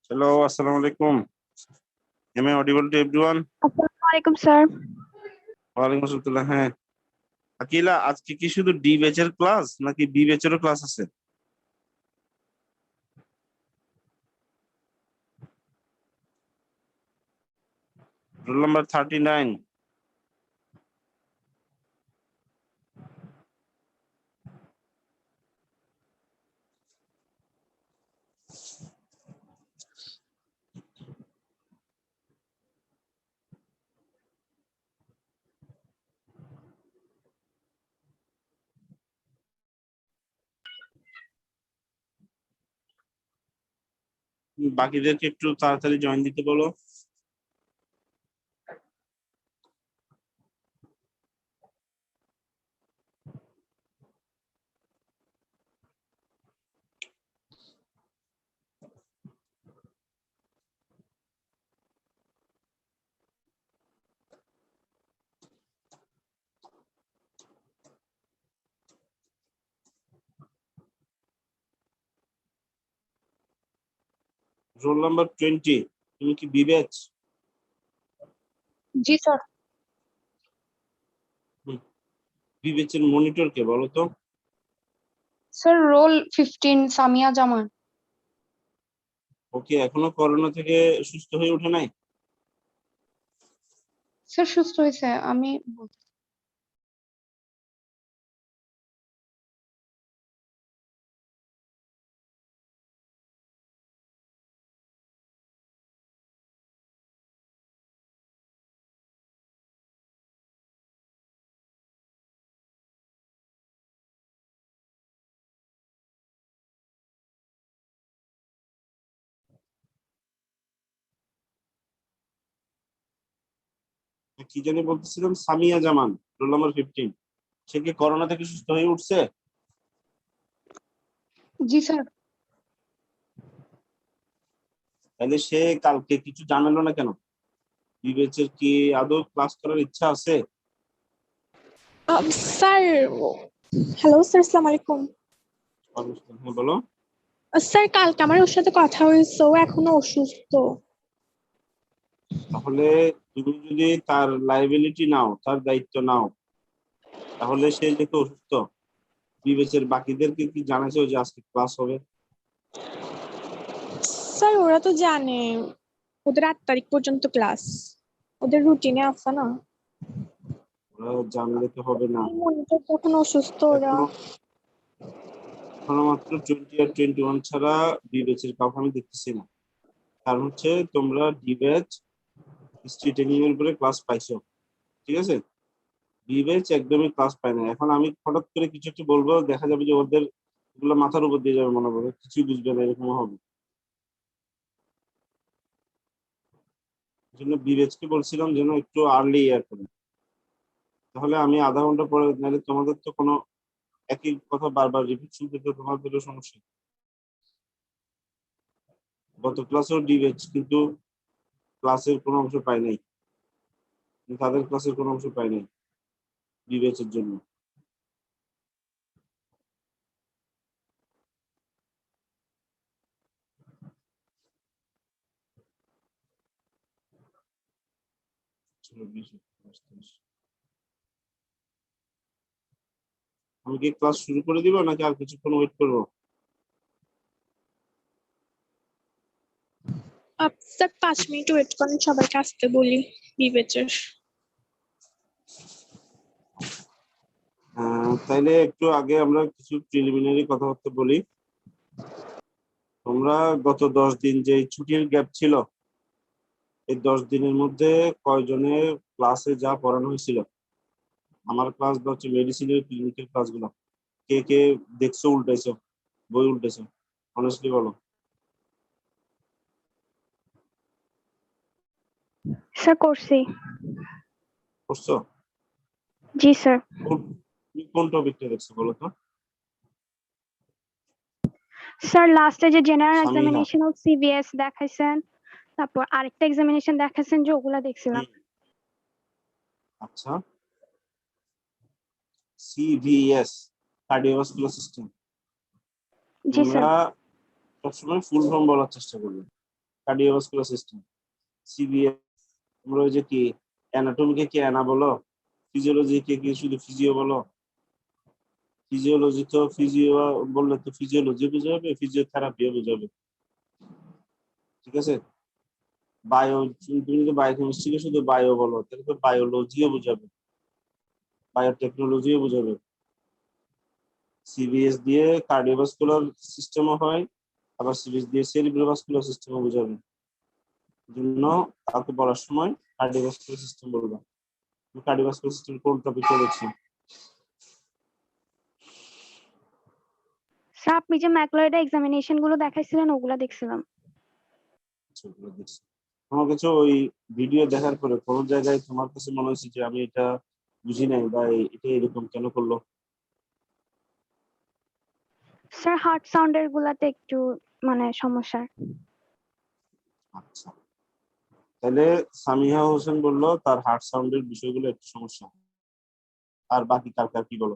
Hello, assalamu alaikum. Am I audible to everyone? আসসালামু আলাইকুম sir. ওয়ালাইকুম আসসালাম। হ্যাঁ, আকিলা, আজকে কি শুধু ডি ব্যাচের ক্লাস নাকি বি ব্যাচেরও ক্লাস আছে? Roll number 39। বাকিদেরকে একটু তাড়াতাড়ি জয়েন দিতে বলো। রোল নাম্বার 20, তুমি কি বি ব্যাচ? জি স্যার। বি ব্যাচের মনিটর কে বলো তো? স্যার রোল 15 সামিয়া জামান। ওকে, এখনো করোনা থেকে সুস্থ হয়ে ওঠে নাই? স্যার সুস্থ হয়েছে, আমি কি জানি বলতেছিলাম, সামিয়া জামান, রোল নাম্বার 15। সে কি করোনা থেকে সুস্থ হয়ে উঠছে? জি স্যার। তাহলে সে কালকে কিছু জানালো না কেন? বি ব্যাচের কি আদৌ ক্লাস করার ইচ্ছা আছে? স্যার, হ্যালো স্যার, আসসালামু আলাইকুম। হ্যাঁ, বলো। স্যার, কালকে আমার ওর সাথে কথা হয়েছে, ও এখনো অসুস্থ। তাহলে তুমি যদি তার লাইবিলিটি নাও, তার দায়িত্ব নাও, তাহলে সে যেহেতু অসুস্থ, বিবেচের বাকিদেরকে কি জানাইছো যে আজকে ক্লাস হবে? স্যার, ওরা তো জানে ওদের 8 তারিখ পর্যন্ত ক্লাস, ওদের রুটিনে আছে না। ওরা জানলে তো হবে না। মনিটর যখন অসুস্থ ওরা। এখনো এখনো মাত্র 20 আর 21 ছাড়া বিবেচের কাউকে আমি দেখতেছি না। কারণ হচ্ছে তোমরা ডিবেচ হিস্ট্রি ট্রেনিং এর উপরে ক্লাস পাইছো, ঠিক আছে? বিবেচ একদমই ক্লাস পায় না। এখন আমি হঠাৎ করে কিছু একটা বলবো, দেখা যাবে যে ওদের এগুলো মাথার উপর দিয়ে যাবে, মনে করবে কিছুই বুঝবে না, এরকম হবে। জন্য বিবেচকে বলছিলাম যেন একটু আর্লি ইয়ার করে, তাহলে আমি আধা ঘন্টা পরে, নাহলে তোমাদের তো কোনো একই কথা বারবার রিপিট শুনতে তো তোমাদেরও সমস্যা। গত ক্লাসেও ডিবেচ, কিন্তু ক্লাসের কোনো অংশ পাই নাই, তাদের ক্লাসের কোনো অংশ পাই নাই ডিবেচের জন্য। আমি কি ক্লাস শুরু করে দিব নাকি আর কিছুক্ষণ ওয়েট করবো? স্যার 5 মিনিট ওয়েট করেন, সবাইকে আসতে বলি বিবেচের। তাইলে একটু আগে আমরা কিছু প্রিলিমিনারি কথাবার্তা বলি। তোমরা গত 10 দিন যে ছুটির গ্যাপ ছিল, এই 10 দিনের মধ্যে কয়জনের ক্লাসে যা পড়ানো হয়েছিল? আমার ক্লাস বা হচ্ছে মেডিসিনের ক্লিনিকের ক্লাসগুলো কে কে দেখছো, উল্টাইছো, বই উল্টাইছো? অনেস্টলি বলো। স্যার করছি। করছো? জি স্যার। তুমি কোন টপিকটা দেখছো বলো তো? স্যার লাস্টে যে জেনারেল সামিহা। এক্সামিনেশন ও সিবিএস দেখাইছেন, তারপর আরেকটা এক্সামিনেশন দেখাইছেন যে ওগুলা দেখছিলাম। আচ্ছা, সিভিএস, কার্ডিওভাস্কুলার সিস্টেম। জি স্যার। তোমরা সবসময় ফুল ফর্ম বলার চেষ্টা করবে। Cardiovascular system. সিভিএস তোমরা ওই যে কি অ্যানাটমিকে কি অ্যানা বলো, ফিজিওলজিকে কি শুধু ফিজিও বলো? ফিজিওলজি তো ফিজিও বললে তো ফিজিওলজি বুঝাবে, ফিজিওথেরাপিও বুঝাবে, ঠিক আছে? বায়ো, তুমি যদি বায়োকেমিস্ট্রিকে শুধু বায়ো বলো তাহলে তো বায়োলজিও বুঝাবে, বায়োটেকনোলজিও বুঝাবে। সিভিএস দিয়ে কার্ডিওভাস্কুলার সিস্টেমও হয়, আবার সিভিএস দিয়ে সেরিব্রোভাস্কুলার সিস্টেমও বুঝাবে। জন্য কাউকে বলার সময় কার্ডিওভাস্কুলার সিস্টেম বলবা। কার্ডিওভাস্কুলার সিস্টেম কোন টপিক পড়েছি? স্যার আপনি যে ম্যাকলয়েড এক্সামিনেশন গুলো দেখাইছিলেন ওগুলা দেখছিলাম। তোমার কাছে ওই ভিডিও দেখার পরে কোন জায়গায় তোমার কাছে মনে হচ্ছে যে আমি এটা বুঝি নাই বা এটা এরকম কেন করলো? স্যার হার্ট সাউন্ডের গুলাতে একটু মানে সমস্যা। আচ্ছা, তাহলে সামিহা হোসেন বললো তার হার্ট সাউন্ডের বিষয়গুলো একটু সমস্যা। আর বাকি কার কার কি বলো?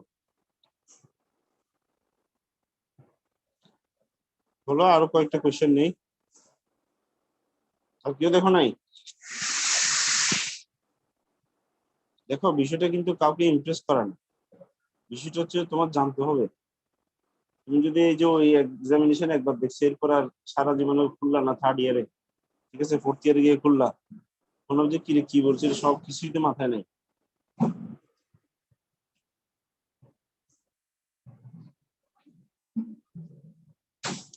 বলো, আরো কয়েকটা কোয়েশ্চেন নেই। আর কেউ দেখো নাই? দেখো, বিষয়টা কিন্তু কাউকে ইমপ্রেস করা না, বিষয়টা হচ্ছে তোমার জানতে হবে। তুমি যদি এই যে ওই এক্সামিনেশন একবার দেখছো, এরপর আর সারা জীবনে খুললা না থার্ড ইয়ারে, ঠিক আছে, ফোর্থ ইয়ারে গিয়ে খুললা, মনে হবে যে কি রে কি বলছে, সব কিছুই তো মাথায় নেই।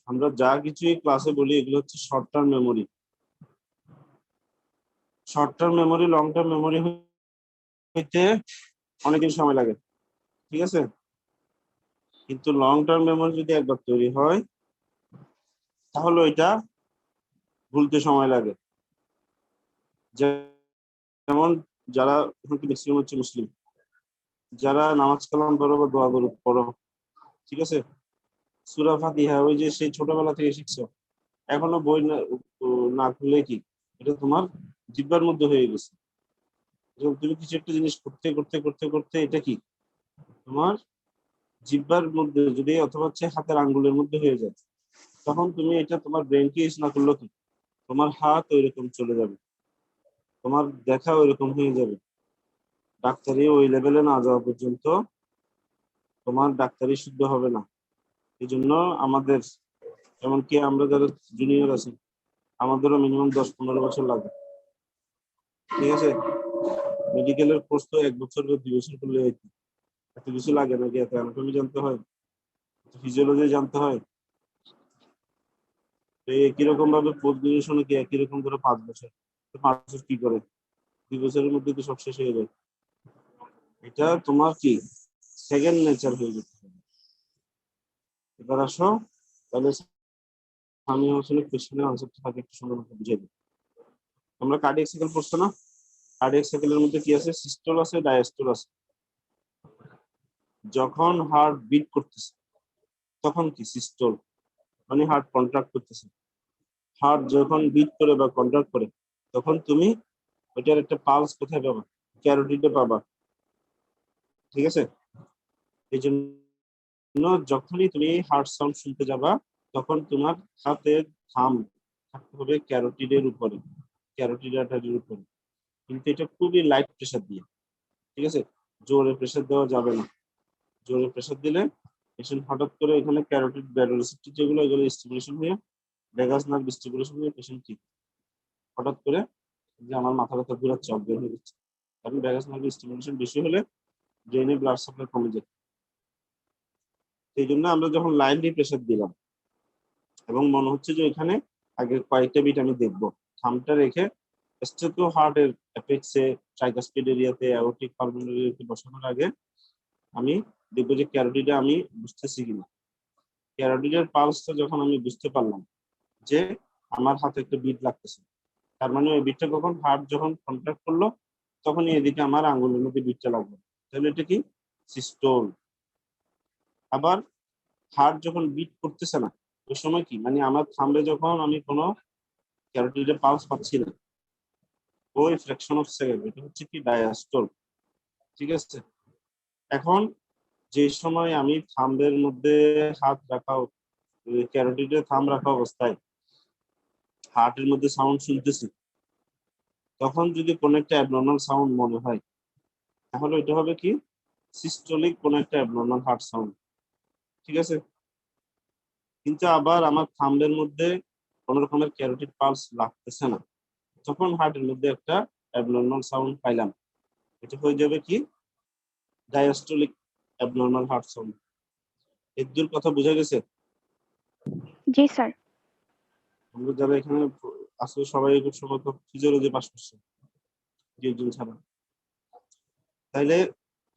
আমরা যা কিছু ক্লাসে বলি এগুলো হচ্ছে short term memory. Short term memory, long term memory হইতে অনেকদিন সময় লাগে, ঠিক আছে? কিন্তু লং টার্ম মেমোরি যদি একবার তৈরি হয় তাহলে ওইটা ভুলতে সময় লাগে। যেমন যারা ম্যাক্সিমাম হচ্ছে মুসলিম, যারা নামাজ কালাম পড়ো বা দোয়া দরুদ পড়ো, ঠিক আছে, সূরা ফাতিহা ওই যে সেই ছোটবেলা থেকে শিখছো, এখনো বই না খুললে কি এটা তোমার জিহ্বার মধ্যে হয়ে গেছে। যখন তুমি কিছু একটা জিনিস করতে করতে করতে করতে এটা কি তোমার জিহ্বার মধ্যে যদি অথবা হচ্ছে হাতের আঙ্গুলের মধ্যে হয়ে যায়, তখন তুমি এটা তোমার ব্রেনকে ইউজ না করলো কি তোমার হাত ওইরকম চলে যাবে, তোমার দেখা ওইরকম হয়ে যাবে। ডাক্তারি ওই লেভেলে না যাওয়া পর্যন্ত তোমার ডাক্তারি শুদ্ধ হবে না। এই জন্য আমাদের, এমনকি আমরা যারা জুনিয়র আছি, আমাদেরও মিনিমাম 10-15 বছর লাগে, ঠিক আছে? মেডিকেলের কোর্স তো 1 বছর বা 2 বছর করলে হয়তো এত কিছু লাগে নাকি? এত অ্যানাটমি জানতে হয়, ফিজিওলজি জানতে হয়। তো একই রকম ভাবে পোস্ট গ্রাজুয়েশনে কি একই রকম ধরো 5 বছর, তো 5 বছর কি করে 2 বছরের মধ্যে তো সব শেষ হয়ে যায়। এটা তোমার কি সেকেন্ড নেচার হয়ে যেতে হবে। এবার আসো, তাহলে আমি আসলে কোশ্চেনের আনসারটা তাকে একটু সুন্দর মতো বুঝিয়ে দিই। তোমরা কার্ডিয়াক সাইকেল পড়ছো না? কার্ডিয়াক সাইকেলের মধ্যে কি আছে? সিস্টোল আছে, ডায়াস্টোল আছে। যখন হার্ট বিট করতেছে তখন কি সিস্টোল, মানে হার্ট কন্ট্রাক্ট করতেছে। হার্ট যখন বিট করে বা কন্ট্রাক্ট করে তখন তুমি ওইটার একটা পালস কোথায় পাবা? ক্যারোটিডে পাবা, ঠিক আছে? এই জন্য যখনই তুমি হার্ট সাউন্ড শুনতে যাবা তখন তোমার হাতের থাম থাকতে হবে ক্যারোটিডের উপরে, ক্যারোটিড আর্টারির উপরে। কিন্তু এটা খুবই লাইট প্রেসার দিয়ে, ঠিক আছে? জোরে প্রেসার দেওয়া যাবে না। জোরে প্রেসার দিলে পেশেন্ট হঠাৎ করে এখানে ক্যারোটিড ব্যারোরিসেপ্টর যেগুলো এগুলো স্টিমুলেশন হয়ে ভেগাস নার্ভ স্টিমুলেশন হয়ে পেশেন্ট কি হঠাৎ করে যে আমার মাথা ব্যথা ঘুরাচ্ছে, অজ্ঞান হয়ে যাচ্ছে। কারণ ভেগাস নার্ভ স্টিমুলেশন বেশি হলে ব্রেনে ব্লাড সাপ্লাই কমে যায়। এই জন্য আমরা যখন লাইনলি প্রেসার দিলাম এবং মনে হচ্ছে যে এখানে আগে কয়েকটা বিট আমি দেখবো, থামটা রেখে স্টেটো হার্টের অ্যাপেক্সে ট্রাইকাসপিড এরিয়াতে অ্যাওর্টিক পালমোনারি এরিয়াতে বসানোর আগে আমি দেখবো যে ক্যারোটিডে আমি বুঝতেছি কিনা। ক্যারোটিডের পালসটা যখন আমি বুঝতে পারলাম যে আমার হাতে একটা বিট লাগতেছে, তার মানে ওই বিটটা কখন হার্ট যখন কন্ট্রাক্ট করলো তখনই এদিকে আমার আঙ্গুলের মধ্যে বিটটা লাগবে, তাহলে এটা কি সিস্টোল। আবার হার্ট যখন বিট করতেছে না ওই সময় কি মানে আমার থাম্বে যখন আমি কোনো ক্যারোটিডে পালস পাচ্ছি না, ওই ফ্র্যাকশন অফ সেকেন্ড এটা হচ্ছে কি ডায়াস্টোল, ঠিক আছে? এখন যে সময় আমি থাম্বের মধ্যে হাত রাখা, ক্যারোটিডে থাম রাখা অবস্থায় হার্টের মধ্যে সাউন্ড শুনতেছি, তখন যদি কোনো একটা অ্যাবনর্মাল সাউন্ড মনে হয়, তাহলে এটা হবে কি সিস্টোলিক কোনো একটা অ্যাবনর্মাল হার্ট সাউন্ড। ঠিক আছে? কিন্তু আবার আমার থাম্বের মধ্যে কোনো রকমের ক্যারোটিড পালস লাগতেছে না, তখন হার্টের মধ্যে একটা অ্যাবনর্মাল সাউন্ড পাইলাম, এটা হয়ে যাবে কি ডায়াস্টোলিক অ্যাবনর্মাল হার্ট সাউন্ড। এর দূর কথা বোঝা গেছে? জি স্যার। আমরা যারা এখানে আসলে সবাই খুব সম্ভবত ফিজিওলজি পাস করছে, দুজন ছাড়া। তাইলে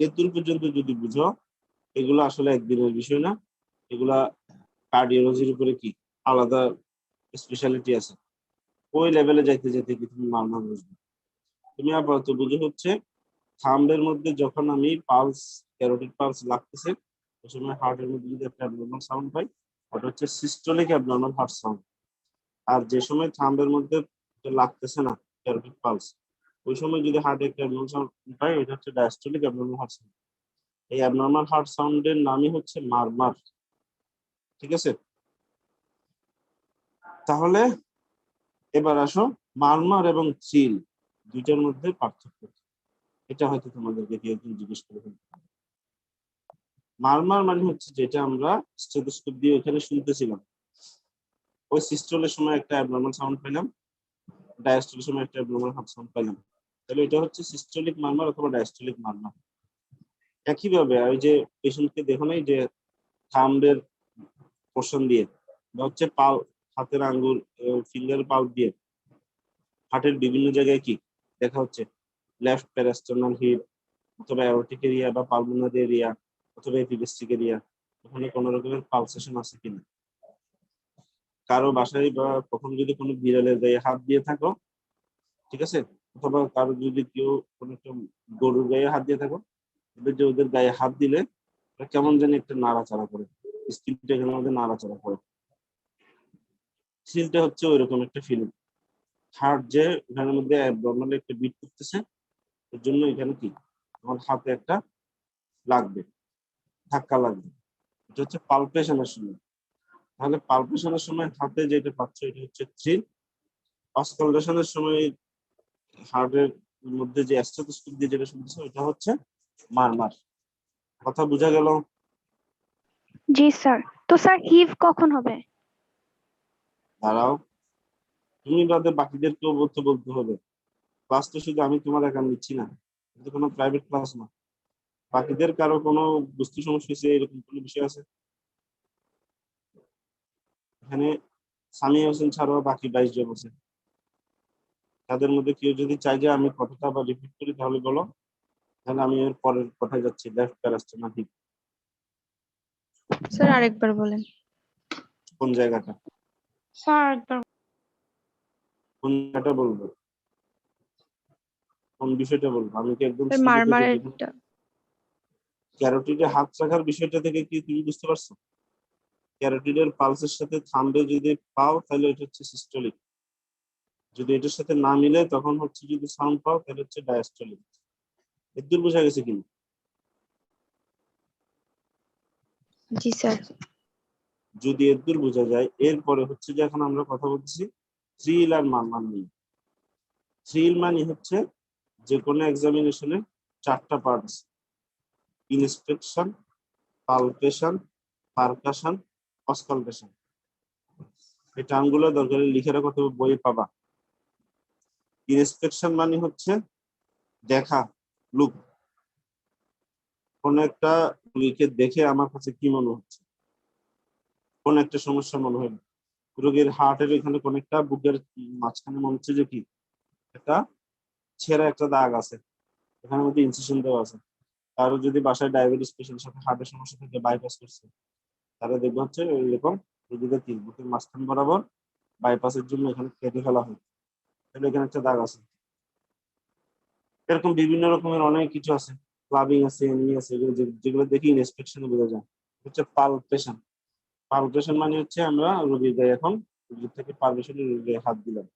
এর দূর পর্যন্ত যদি বুঝো, এগুলো আসলে একদিনের বিষয় না, এগুলা কার্ডিওলজির উপরে কি আলাদা স্পেশালিটি আছে, ওই লেভেলে যাইতে যেতে কি তুমি মারমা বুঝবে। তুমি আপাতত বুঝে হচ্ছে থাম্বের মধ্যে যখন আমি পালস, ক্যারোটিড পালস লাগতেছে, ওই সময় হার্টের মধ্যে যদি একটা অ্যাবনর্মাল সাউন্ড পাই, ওটা হচ্ছে সিস্টোলিক অ্যাবনর্মাল হার্ট সাউন্ড। আর যে সময় থাম্বের মধ্যে লাগতেছে না ক্যারোটিড পালস, ওই সময় যদি হার্টে একটা অ্যাবনর্মাল সাউন্ড পাই, ওটা হচ্ছে ডায়াস্টোলিক অ্যাবনর্মাল হার্ট সাউন্ড। এই অ্যাবনর্মাল হার্ট সাউন্ডের নামই হচ্ছে মারমার। ঠিক আছে? তাহলে এবার আসো মারমার এবং থ্রিল দুইটার মধ্যে পার্থক্য কি? এটা হয়তো তোমাদেরকে কেউ একজন জিজ্ঞেস করে ফেলতে পারে। মারমার মানে হচ্ছে যেটা আমরা স্টেথোস্কোপ দিয়ে এখানে শুনতেছিলাম, ওই সিস্টোলের সময় একটা অ্যাবনর্মাল সাউন্ড পেলাম, ডায়াস্টোলের সময় একটা অ্যাবনর্মাল হার্ট সাউন্ড পেলাম, তাহলে এটা হচ্ছে সিস্টোলিক মারমার অথবা ডায়াস্টোলিক মারমার। একইভাবে ওই যে পেশেন্টকে দেখো নাই যে থাম্বের পোর্শন দিয়ে বা হচ্ছে পাল, হাতের আঙ্গুল, ফিঙ্গার পাল্প দিয়ে হার্টের বিভিন্ন জায়গায় কি দেখা হচ্ছে, লেফট প্যারাস্টার্নাল হিপ অথবা অ্যাওরটিক এরিয়া বা পালমোনারি এরিয়া অথবা এপিগাস্ট্রিক এরিয়া, ওখানে কোনো রকমের পালসেশন আছে কিনা। কারো বাসায় বা কখনো যদি কোনো বিড়ালের গায়ে হাত দিয়ে থাকো, ঠিক আছে, অথবা কারো যদি কেউ কোনো একটা গরুর গায়ে হাত দিয়ে থাকো, যে ওদের গায়ে হাত দিলে ওরা কেমন জানি একটা নাড়াচাড়া করে, স্কিনটা এখানে মধ্যে নাড়াচাড়া করে, ফিলটা হচ্ছে ওইরকম একটা ফিলিং। হার্ট যে এখানের মধ্যে নর্মালি একটা বিট করতেছে, এর জন্য এখানে কি আমার হাতে একটা লাগবে, ধাক্কা লাগবে, এটা হচ্ছে পালপেশনের সময়। তাহলে পালপেশনের সময় হাতে যেটা পাচ্ছ এটা হচ্ছে থ্রিল, অস্কালটেশনের সময় হার্টের মধ্যে যে স্টেথোস্কোপ দিয়ে যেটা শুনতেছে ওটা হচ্ছে মারমার। কথা বোঝা গেল? জি স্যার। তো স্যার হিভ কখন হবে? দাঁড়াও, তুমি বাদে বাকিদেরকেও বলতে বলতে হবে। ক্লাস তো শুধু আমি তোমার একা নিচ্ছি না, এটা কোনো প্রাইভেট ক্লাস না। বাকিদের কারো কোনো বুঝতে সমস্যা হয়েছে এরকম কোনো বিষয় আছে? এখানে সামিয়া হোসেন ছাড়াও বাকি 22 জন আছে। তাদের মধ্যে কেউ যদি চাই যে আমি কথাটা আবার রিপিট করি তাহলে বলো, তাহলে আমি এর পরের কথায় যাচ্ছি। লেফট প্যারাস্টার্নাল হিপ স্যার আরেকবার বলেন। কোন জায়গাটা, স্যার একবার কোন জায়গাটা বলবো, কোন বিষয়টা বলবো? আমি কি একদম স্যার শুরু থেকে যেখানে মারমারেরটা। ক্যারোটিডে হাত রাখার বিষয়টা থেকে কি তুমি বুঝতে পারছো? ক্যারোটিডের পালসের সাথে থামবে যদি পাও তাহলে এটা হচ্ছে সিস্টোলিক, যদি এটার সাথে না মিলে তখন হচ্ছে যদি সাউন্ড পাও তাহলে হচ্ছে ডায়াস্টোলিক। এর বোঝা গেছে কিনা? জি স্যার। যদি এর বোঝা যায়, এরপরে হচ্ছে যে এখন আমরা কথা বলছি থ্রিল আর মারমার নিয়ে। থ্রিল মানে হচ্ছে যে কোনো এক্সামিনেশনের 4টা পার্ট আছে, ইন্সপেকশন, পালপেশন, পারকাশন, অস্কালটেশন। এই টার্মগুলো দরকার লিখে রাখো, তুমি বই পাবা। ইন্সপেকশন মানে হচ্ছে দেখা, লুক, কোন একটা রোগীকে দেখে আমার কাছে কি মনে হচ্ছে, কোন একটা সমস্যা মনে হলো, রোগীর হার্টের এখানে কোন একটা বুকের মাঝখানে মনে হচ্ছে যে কি একটা ছেঁড়া একটা দাগ আছে, এখানের মধ্যে ইনসিশন দেওয়া আছে। কারো যদি বাসায় ডায়াবেটিস পেশেন্টের সাথে হার্টের সমস্যা থেকে বাইপাস করছে, তারা দেখবে হচ্ছে এরকম রোগীদের তিন বুকের মাঝখান বরাবর বাইপাসের জন্য এখানে কেটে ফেলা হয়, তাহলে এখানে একটা দাগ আছে। এরকম বিভিন্ন রকমের অনেক কিছু আছে, ক্লাবিং আছে, এনিমি আছে, এগুলো যেগুলো দেখি ইন্সপেকশনে বোঝা যায়। হচ্ছে পালপেশন। পালপেশন মানে হচ্ছে আমরা রোগীর গায়ে এখন রোগীর থেকে পারমিশনে রোগীর গায়ে হাত দিলাম,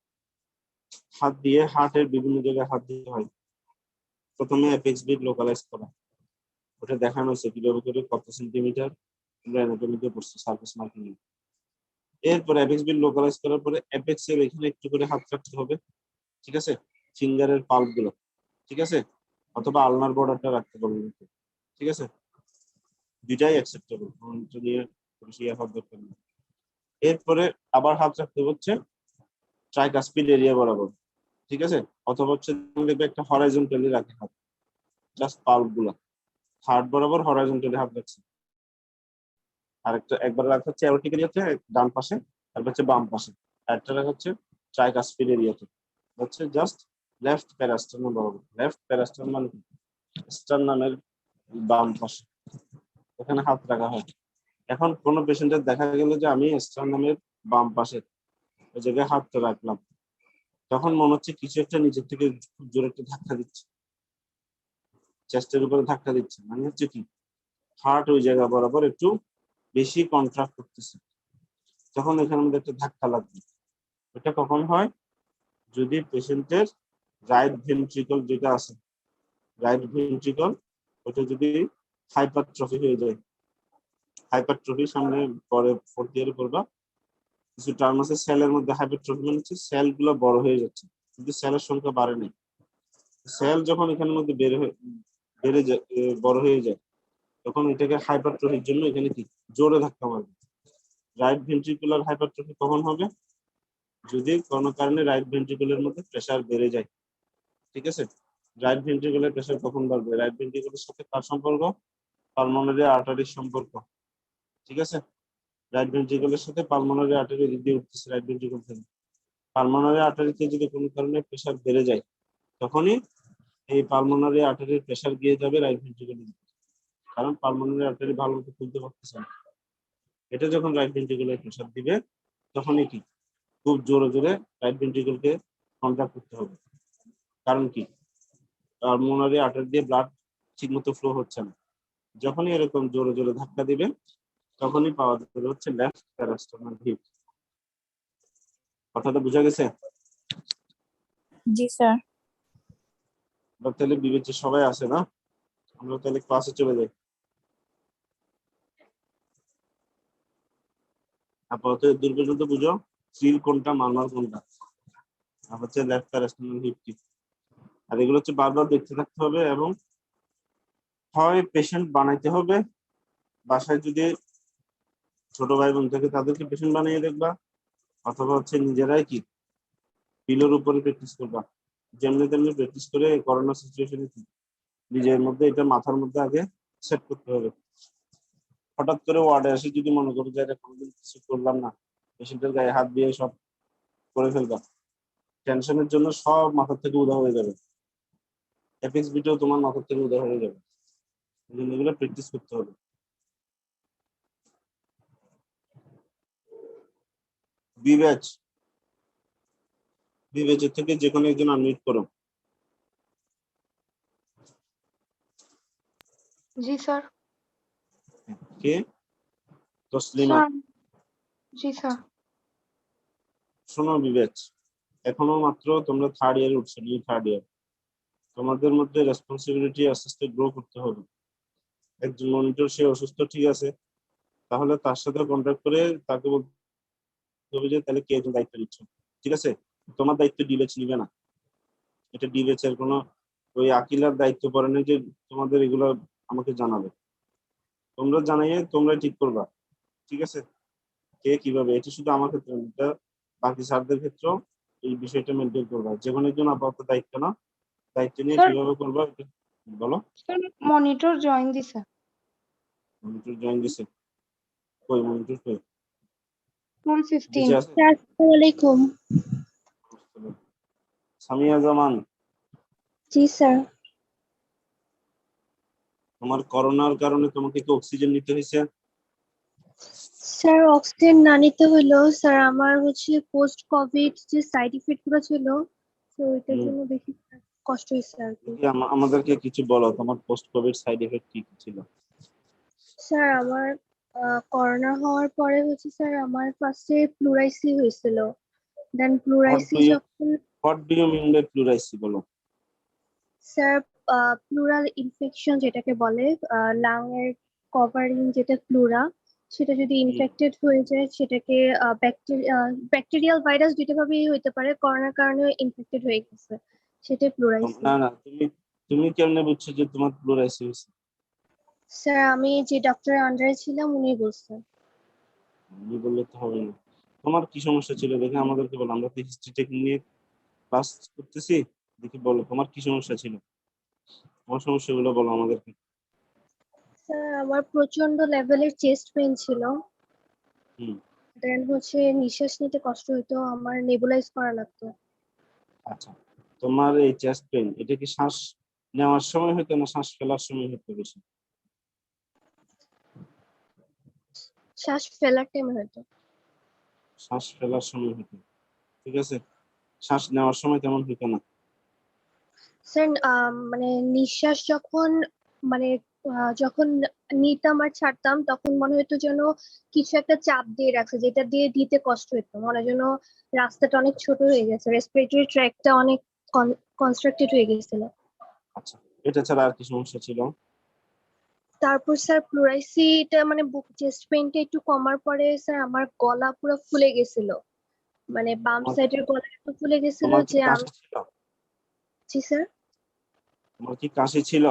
হাত দিয়ে হার্টের বিভিন্ন জায়গায় হাত দিতে হয়। প্রথমে অ্যাপেক্স বিট লোকালাইজ করা, ওটা দেখানো হয়েছে কিভাবে করে কত সেন্টিমিটার, আমরা অ্যানাটমিতে পড়ছি সার্ফেস মার্কিং। এরপর অ্যাপেক্স বিল লোকালাইজ করার পরে অ্যাপেক্স এর এখানে একটু করে হাত রাখতে হবে, ঠিক আছে, ফিঙ্গারের পাল্প গুলো, ঠিক আছে, অথবা আলনার বর্ডারটা রাখতে পারবেন, ঠিক আছে, দুইটাই অ্যাকসেপ্টেবল, যদি বেশি হাত দরকার নেই। এরপরে আবার হাত রাখতে হচ্ছে ট্রাইকাসপিড এরিয়া বরাবর, ঠিক আছে, অথবা হচ্ছে দেখবে একটা হরাইজন্টালি রাখে হাত, জাস্ট পাল্প গুলা হার্ট বরাবর হরাইজন্টালি হাত রাখছে, আরেকটা একবার রাখা হচ্ছে অ্যারোটিক্যালি হচ্ছে ডান পাশে, আর হচ্ছে বাম পাশে, আরেকটা রাখা হচ্ছে ট্রাইকাসপিড এরিয়াতে, হচ্ছে জাস্ট লেফট প্যারাস্টার্নাম বরাবর। লেফট প্যারাস্টার্নাম মানে স্টার্নামের বাম পাশে, ওখানে হাত রাখা হয়। এখন কোন পেশেন্টের দেখা গেল যে আমি স্টার্নামের বাম পাশে ওই জায়গায় হাতটা রাখলাম, তখন মনে হচ্ছে কিছু একটা নিচের থেকে খুব জোরে একটা ধাক্কা দিচ্ছে, চেস্টের উপরে ধাক্কা দিচ্ছে, মানে হচ্ছে কি হার্ট ওই জায়গা বরাবর একটু বেশি কন্ট্রাক্ট করতেছে, তখন এখানে মধ্যে একটা ধাক্কা লাগবে। এটা কখন হয়? যদি পেশেন্টের রাইট ভেন্ট্রিকল যেটা আছে, রাইট ভেন্ট্রিকল ওটা যদি হাইপারট্রফি হয়ে যায়। হাইপারট্রফি সামনে পরে ফোর্থ ইয়ারে পড়বা, কিছু টার্ম আছে সেলের মধ্যে। হাইপারট্রফি মানে হচ্ছে সেল গুলো বড় হয়ে যাচ্ছে কিন্তু সেলের সংখ্যা বাড়ে নাই। সেল যখন এখানের মধ্যে বেড়ে যায়, বড় হয়ে যায়, তখন এটাকে হাইপারট্রফির জন্য এখানে কি জোরে ধাক্কা মারবে। রাইট ভেন্ট্রিকুলার হাইপারট্রফি কখন হবে? যদি কোনো কারণে রাইট ভেন্ট্রিকুলের মধ্যে প্রেসার বেড়ে যায়, ঠিক আছে। রাইট ভেন্ট্রিকুলার প্রেসার কখন বাড়বে? রাইট ভেন্ট্রিকুলের সাথে কার সম্পর্ক? পালমোনারি আর্টারির সম্পর্ক, ঠিক আছে। রাইট ভেন্ট্রিকুলের সাথে পালমোনারি আর্টারি দিয়ে উঠতেছে রাইট ভেন্ট্রিকুল থেকে। পালমোনারি আর্টারিতে যদি কোনো কারণে প্রেসার বেড়ে যায়, তখনই এই পালমোনারি আর্টারির প্রেসার গিয়ে যাবে রাইট ভেন্ট্রিকুলে, কারণ পালমোনারি আর্টারি ভালো মতো খুলতে পারতেছে না। এটা যখন রাইট ভেন্ট্রিকুলার প্রেসার দিবে, তখনই কি খুব জোরে জোরে রাইট ভেন্ট্রিকলকে কন্ট্রাক্ট করতে হবে। কারণ কি পালমোনারি আর্টারি দিয়ে ব্লাড ঠিকমতো ফ্লো হচ্ছে না। যখনই এরকম জোরে জোরে ধাক্কা দিবে, তখনই পাওয়া যাবে হচ্ছে লেফট প্যারাস্টার্নাল হিপ। কথাটা বোঝা গেছে? জি স্যার। তাহলে বিবেচ্য সবাই আছে না? আমরা তাহলে ক্লাসে চলে যাই। আপাতত দূর পর্যন্ত বুঝো সিল কোনটা, মারমার কোনটা, আর হচ্ছে লেফট প্যারাস্টার্নাল হিপ কি। আর এগুলো হচ্ছে বারবার দেখতে থাকতে হবে, এবং হয় পেশেন্ট বানাইতে হবে, বাসায় যদি ছোট ভাই বোন থাকে তাদেরকে পেশেন্ট বানিয়ে দেখবা, অথবা হচ্ছে নিজেরাই কি পিলোর উপরে প্র্যাকটিস করবা। যেমনি তেমনি প্র্যাকটিস করে করোনা সিচুয়েশনে কি নিজের মধ্যে এটা মাথার মধ্যে আগে সেট করতে হবে। হঠাৎ করে ওয়ার্ডে এসে যদি মনে করো যে এটা কোনোদিন কিছু করলাম না, পেশেন্টের গায়ে হাত দিয়ে সব করে ফেলবা, টেনশনের জন্য সব মাথার থেকে উদা হয়ে যাবে, এপিক্স ভিডিও তোমার মাথার থেকে উদা হয়ে যাবে। এগুলো প্র্যাকটিস করতে হবে। বিবেচ, বিবেচের থেকে যে কোনো একজন আনমিউট করো। জি স্যার। কে? তসলিমা। স্যার। জি স্যার। শোনো বিবেচ, এখনো মাত্র তোমরা থার্ড ইয়ারে উঠছো, নিউ থার্ড ইয়ার, তোমাদের মধ্যে রেসপন্সিবিলিটি আস্তে আস্তে গ্রো করতে হবে। একজন মনিটর সে অসুস্থ, ঠিক আছে, তাহলে তার সাথে কন্ট্যাক্ট করে তাকে বলতে হবে যে তাহলে কে একজন দায়িত্ব নিচ্ছ, ঠিক আছে। তোমার দায়িত্ব ডিবেচ নিবে না, এটা ডিবেচ এর কোনো ওই আকিলার দায়িত্ব পড়ে না যে তোমাদের এগুলো আমাকে জানাবে। তোমরা জানাইয়ে তোমরা ঠিক করবা, ঠিক আছে, কে কিভাবে। এটা শুধু আমার ক্ষেত্রে না, এটা বাকি স্যারদের ক্ষেত্রেও এই বিষয়টা মেনটেন করবা। যে কোনো একজন আপাতত দায়িত্ব না, দায়িত্ব নিয়ে স্যার। কিভাবে করবা বলো। স্যার মনিটর জয়েন দিছে। মনিটর জয়েন দিছে? কই মনিটর কই? 115। নিচে আছে? আসসালামু আলাইকুম। সামিয়া জামান, জি স্যার। তোমার করোনার কারণে তোমাকে কি অক্সিজেন নিতে হয়েছে? স্যার অক্সিজেন না নিতে হইলো স্যার, আমার হচ্ছে পোস্ট কোভিড যে সাইড ইফেক্ট গুলো ছিল, তো ওইটার হুম, জন্য বেশি কষ্ট হয়েছে আর কি। দেখি আমাদেরকে কিছু বলো, তোমার পোস্ট কোভিড সাইড এফেক্ট কি কি ছিল? স্যার আমার করোনা হওয়ার পরে হচ্ছে স্যার আমার ফার্স্টে প্লুরাইসি হয়েছিল, then what pleurisy do you যখন what do you mean by pleurisy বলো। স্যার প্লুরাল ইনফেকশন যেটাকে বলে, লাং এর কভারিং যেটা প্লুরা, সেটা যদি ইনফেক্টেড হয়ে যায় সেটাকে ব্যাকটেরিয়াল ভাইরাস দুইটা ভাবেই হইতে পারে, করোনার কারণে ইনফেক্টেড হয়ে গেছে, সেটাই প্লুরাইসিস। না না, তুমি কেমনে বুঝছো যে তোমার প্লুরাইসিস? স্যার আমি যে ডক্টরের আন্ডারে ছিলাম উনি বলছেন। আমি বললে তো হবে না। তোমার কি সমস্যা ছিল দেখে আমাদেরকে বলো, আমরা তো হিস্ট্রি টেকনিক নিয়ে ক্লাস করতেছি। দেখি বলো তোমার কি সমস্যা ছিল, তোমার সমস্যাগুলো বলো আমাদেরকে। স্যার আমার প্রচন্ড লেভেলের চেস্ট পেইন ছিল, হুম। দেন হচ্ছে নিঃশ্বাস নিতে কষ্ট হতো, আমার নেবুলাইজ করা লাগতো। আচ্ছা, তোমার এই চেস্ট পেইন এটা কি শ্বাস নেওয়ার সময় হতো না শ্বাস ফেলার সময় হতো বেশি? শ্বাস ফেলার টাইমে হতো। শ্বাস ফেলার সময় হতো, ঠিক আছে। শ্বাস নেওয়ার সময় তেমন হতো না। স্যার মানে নিঃশ্বাস যখন মানে যখন নিতাম আর ছাড়তাম তখন মনে হতো যেন কিছু একটা চাপ দিয়ে রাখছে, যেটা দিয়ে দিতে কষ্ট হতো, মনে যেন রাস্তাটা অনেক ছোট হয়ে গেছে, রেসপিরেটরি ট্র্যাকটা অনেক কনস্ট্রাক্টেড হয়ে গেছিল। আচ্ছা, এটা ছাড়া আর কি সমস্যা ছিল? তারপর স্যার প্লুরাইসিটা মানে বুক চেস্ট পেইনটা একটু কমার পরে স্যার আমার গলা পুরো ফুলে গেছিল, মানে বাম তোমার সাইডের গলা একটু ফুলে গেছিল তোমার কি যে আমি। কাশি ছিল? জি স্যার। তোমার কি কাশি ছিল?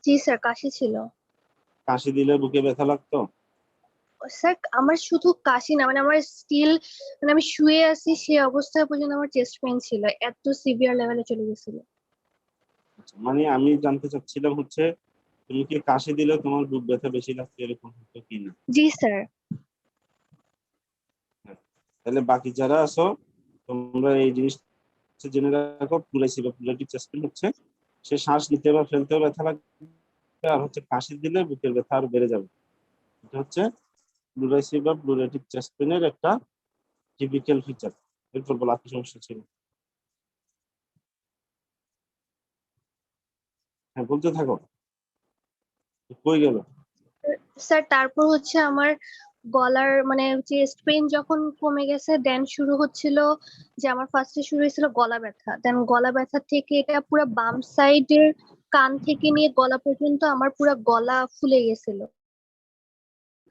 জি স্যার কাশি ছিল। কাশি দিলে বুকে ব্যথা লাগতো? স্যার আমার শুধু কাশি না, মানে আমার স্টিল মানে আমি শুয়ে আছি সেই অবস্থায় পর্যন্ত আমার চেস্ট পেইন ছিল, এত সিভিয়ার লেভেলে চলে গেছিল। আচ্ছা, মানে আমি জানতে চাচ্ছিলাম হচ্ছে তুমি কি কাশি দিলে তোমার বুক ব্যথা বেশি লাগতো এরকম হতো কিনা? জি স্যার। হ্যাঁ। তাহলে বাকি যারা আছো তোমরা এই জিনিস জেনে রাখো, প্লুরাইসি বা প্লুরাটিক চেস্ট পেইন হচ্ছে সে শ্বাস নিতে বা ফেলতেও ব্যথা লাগবে, আর হচ্ছে কাশি দিলে বুকের ব্যথা আরো বেড়ে যাবে। এটা হচ্ছে প্লুরাইসি বা প্লুরাটিক চেস্ট পেইনের একটা টিপিক্যাল ফিচার। এরপর বলা কি সমস্যা ছিল? হ্যাঁ, বলতে থাকো, কই গেল? স্যার তারপর হচ্ছে আমার গলার মানে চেস্ট পেইন যখন কমে গেছে দেন শুরু হচ্ছিল যে আমার ফার্স্টে শুরু হয়েছিল গলা ব্যথা, দেন গলা ব্যথা থেকে এটা পুরো বাম সাইডের কান থেকে নিয়ে গলা পর্যন্ত আমার পুরো গলা ফুলে গেছিল,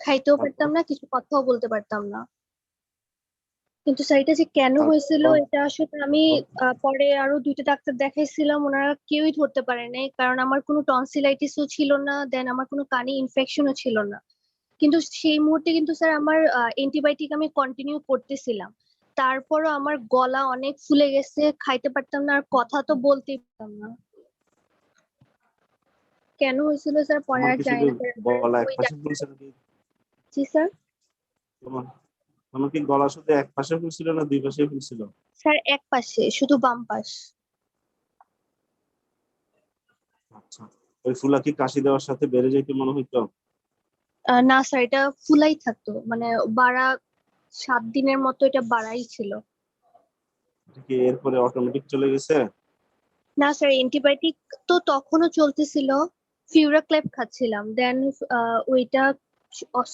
খাইতেও তারপর পারতাম না, কিছু কথাও বলতে পারতাম না। কিন্তু স্যার এটা যে কেন হয়েছিল তারপর এটা আসলে আমি পরে আরো দুইটা ডাক্তার দেখাইছিলাম, ওনারা কেউই ধরতে পারে নাই, কারণ আমার কোনো টনসিলাইটিসও ছিল না, দেন আমার কোনো কানে ইনফেকশনও ছিল না। কিন্তু সেই মুহূর্তে কিন্তু স্যার আমার অ্যান্টিবায়োটিক আমি কন্টিনিউ করতেছিলাম, তারপরও আমার গলা অনেক ফুলে গেছে, খাইতে পারতাম না আর কথা তো বলতেই পারতাম না। কেন হয়েছিল স্যার পরে তোমার আর কি জানি শুধু না স্যার। গলা এক ওই পাশে ডাক্তার। ফুলছে নাকি? জি স্যার। তোমার তোমার কি গলা শুধু এক পাশে ফুলছিল না দুই পাশে ফুলছিল? স্যার এক পাশে, শুধু বাম পাশ। আচ্ছা, ওই ফুলা কি কাশি দেওয়ার সাথে বেড়ে যেতে মনে হইতো? না স্যার এটা ফুলাই থাকতো, মানে বাড়া 7 দিনের মতো এটা বাড়াই ছিল। এটা কি এরপরে অটোমেটিক চলে গেছে? না স্যার অ্যান্টিবায়োটিক তো তখনও চলতেছিল, ফিউরাক্লেপ খাচ্ছিলাম, দেন ওইটা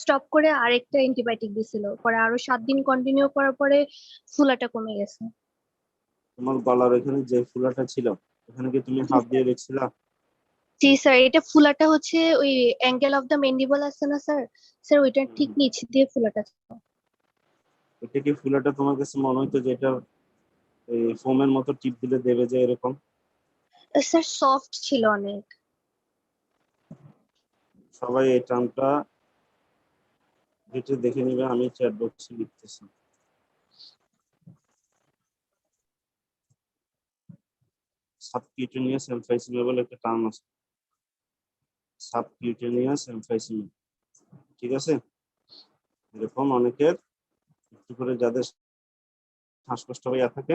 স্টপ করে আরেকটা অ্যান্টিবায়োটিক দিছিল, পরে আরো 7 দিন কন্টিনিউ করার পরে ফুলাটা কমে গেছে। তোমার গলার ওখানে যে ফুলাটা ছিল ওখানে কি তুমি জি হাত স্যার। দিয়ে দেখছিলা? জি স্যার এটা ফুলাটা হচ্ছে ওই অ্যাঙ্গেল অফ দ্য ম্যান্ডিবল আছে না স্যার, স্যার ওইটার ঠিক হুম। নিচ দিয়ে ফুলাটা ছিল। এটা কি ফুলাটা তোমার কাছে মনে হইতো যে এটা এই ফোমের মতো টিপ দিলে দেবে যে এরকম? স্যার সফট ছিল অনেক। সবাই এই টার্মটা দেখে নিবে, আমি চ্যাট বক্সে লিখতেছি। সাবকিউটেনিয়াস এমফাইসিমা বলে একটা টার্ম আছে, সাবকিউটেনিয়াস এমফাইসিমা, ঠিক আছে। এরকম অনেকের একটু করে যাদের শ্বাসকষ্ট হইয়া থাকে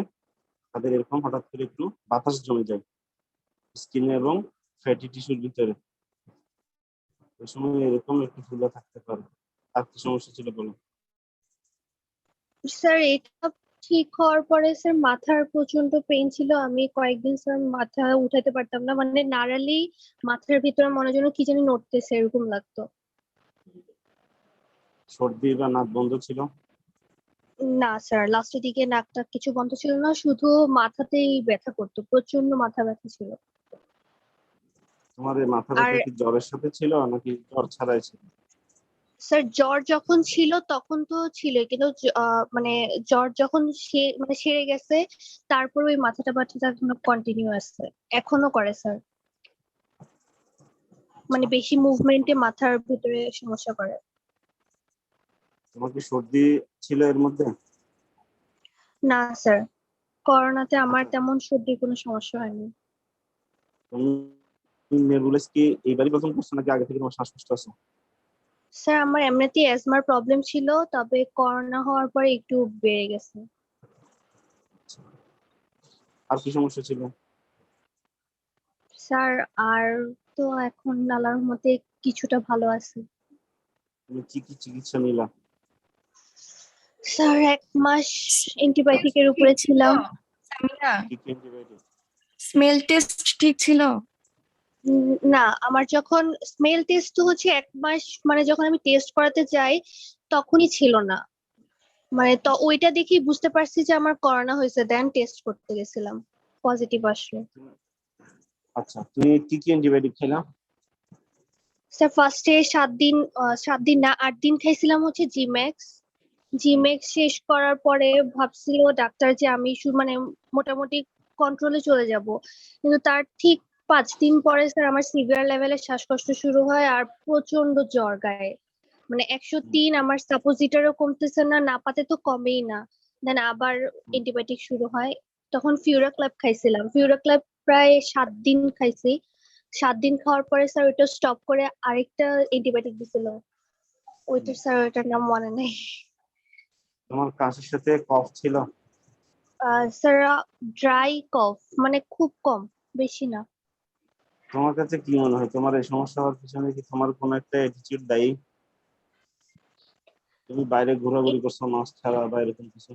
তাদের এরকম হঠাৎ করে একটু বাতাস জমে যায় স্কিনে এবং ফ্যাটি টিস্যুর ভিতরে, ওই সময় এরকম একটু ফুলা থাকতে পারে। আর কি সমস্যা ছিল বলো? স্যার এটা ঠিক হওয়ার পরে স্যার মাথার প্রচন্ড পেইন ছিল, আমি কয়েকদিন স্যার মাথা উঠাতে পারতাম না, মানে নাড়ালেই মাথার ভিতরে মনে যেন কি জানি নড়তেছে এরকম লাগতো। সর্দি বা নাক বন্ধ ছিল? না স্যার লাস্টের দিকে নাকটা কিছু বন্ধ ছিল না, শুধু মাথাতেই ব্যথা করতো, প্রচন্ড মাথা ব্যথা ছিল। তোমার এই মাথা আর ব্যথা কি জ্বরের সাথে ছিল নাকি জ্বর ছাড়াই ছিল? স্যার জ্বর যখন ছিল তখন তো ছিল, কিন্তু মানে জ্বর যখন মানে সেরে গেছে, তারপর ওই মাথাটা ব্যথাটা কন্টিনিউ আছে, এখনো করে স্যার। মানে বেশি মুভমেন্টে মাথার ভিতরে সমস্যা করে। তোমার কি সর্দি ছিল এর মধ্যে? না স্যার, করোনাতে আমার আচ্ছা, তেমন সর্দির কোনো সমস্যা হয়নি। তুমি নেবুলাইজ কি এইবারই প্রথম করছো নাকি আগে থেকে তোমার শ্বাসকষ্ট আছে? স্যার আমার এমনিতেই অ্যাজমার প্রবলেম ছিল, তবে করোনা হওয়ার পরে একটু বেড়ে গেছে। আর কি সমস্যা ছিল? স্যার আর তো এখন আল্লাহর রহমতে কিছুটা ভালো আছে। তুমি কি কি চিকিৎসা নিলা? স্যার 1 মাস অ্যান্টিবায়োটিকের ঠিক উপরে ছিল ছিলাম। সামিরা? কি কি অ্যান্টিবায়োটিক? স্মেল টেস্ট ঠিক ছিল? না, আমার যখন স্মেল টেস্ট তো হচ্ছে 1 মাস, মানে যখন আমি টেস্ট করাতে যাই তখনই ছিল না। মানে তো ওইটা দেখেই বুঝতে পারছি যে আমার করোনা হয়েছে, দেন টেস্ট করতে গেছিলাম, পজিটিভ আসলো। আচ্ছা, তুমি কি কি অ্যান্টিবায়োটিক খেলা? স্যার ফার্স্টে 7 দিন, 7 দিন না 8 দিন খাইছিলাম হচ্ছে জিম্যাক্স। জিম্যাক্স শেষ করার পরে ভাবছিল ডাক্তার যে আমি মানে মোটামুটি কন্ট্রোলে চলে যাব, কিন্তু তার ঠিক 5 দিন পরে স্যার আমার সিভিয়ার লেভেলের শ্বাসকষ্ট শুরু হয় আর প্রচন্ড জ্বর গায়ে। মানে 103, আমার সাপোজিটারও কমতেছে না, নাপাতে তো কমেই না। দেন আবার অ্যান্টিবায়োটিক শুরু হয়। তখন ফিউরাক্ল্যাপ খাইছিলাম, ফিউরাক্ল্যাপ প্রায় 7 দিন খাইছি। 7 দিন খাওয়ার পরে স্যার ওইটা স্টপ করে আরেকটা অ্যান্টিবায়োটিক দিছিল, ওইটা স্যার ওইটার নাম মনে নেই। তোমার কাশির সাথে কফ ছিল? স্যার ড্রাই কফ, মানে খুব কম, বেশি না। তোমার কাছে কি মনে হয় তোমার এই সমস্যা হওয়ার পিছনে কি তোমার কোনো একটা অ্যাটিটিউড দায়ী? তুমি বাইরে ঘোরাঘুরি করছো মাস্ক ছাড়া বা এরকম কিছু?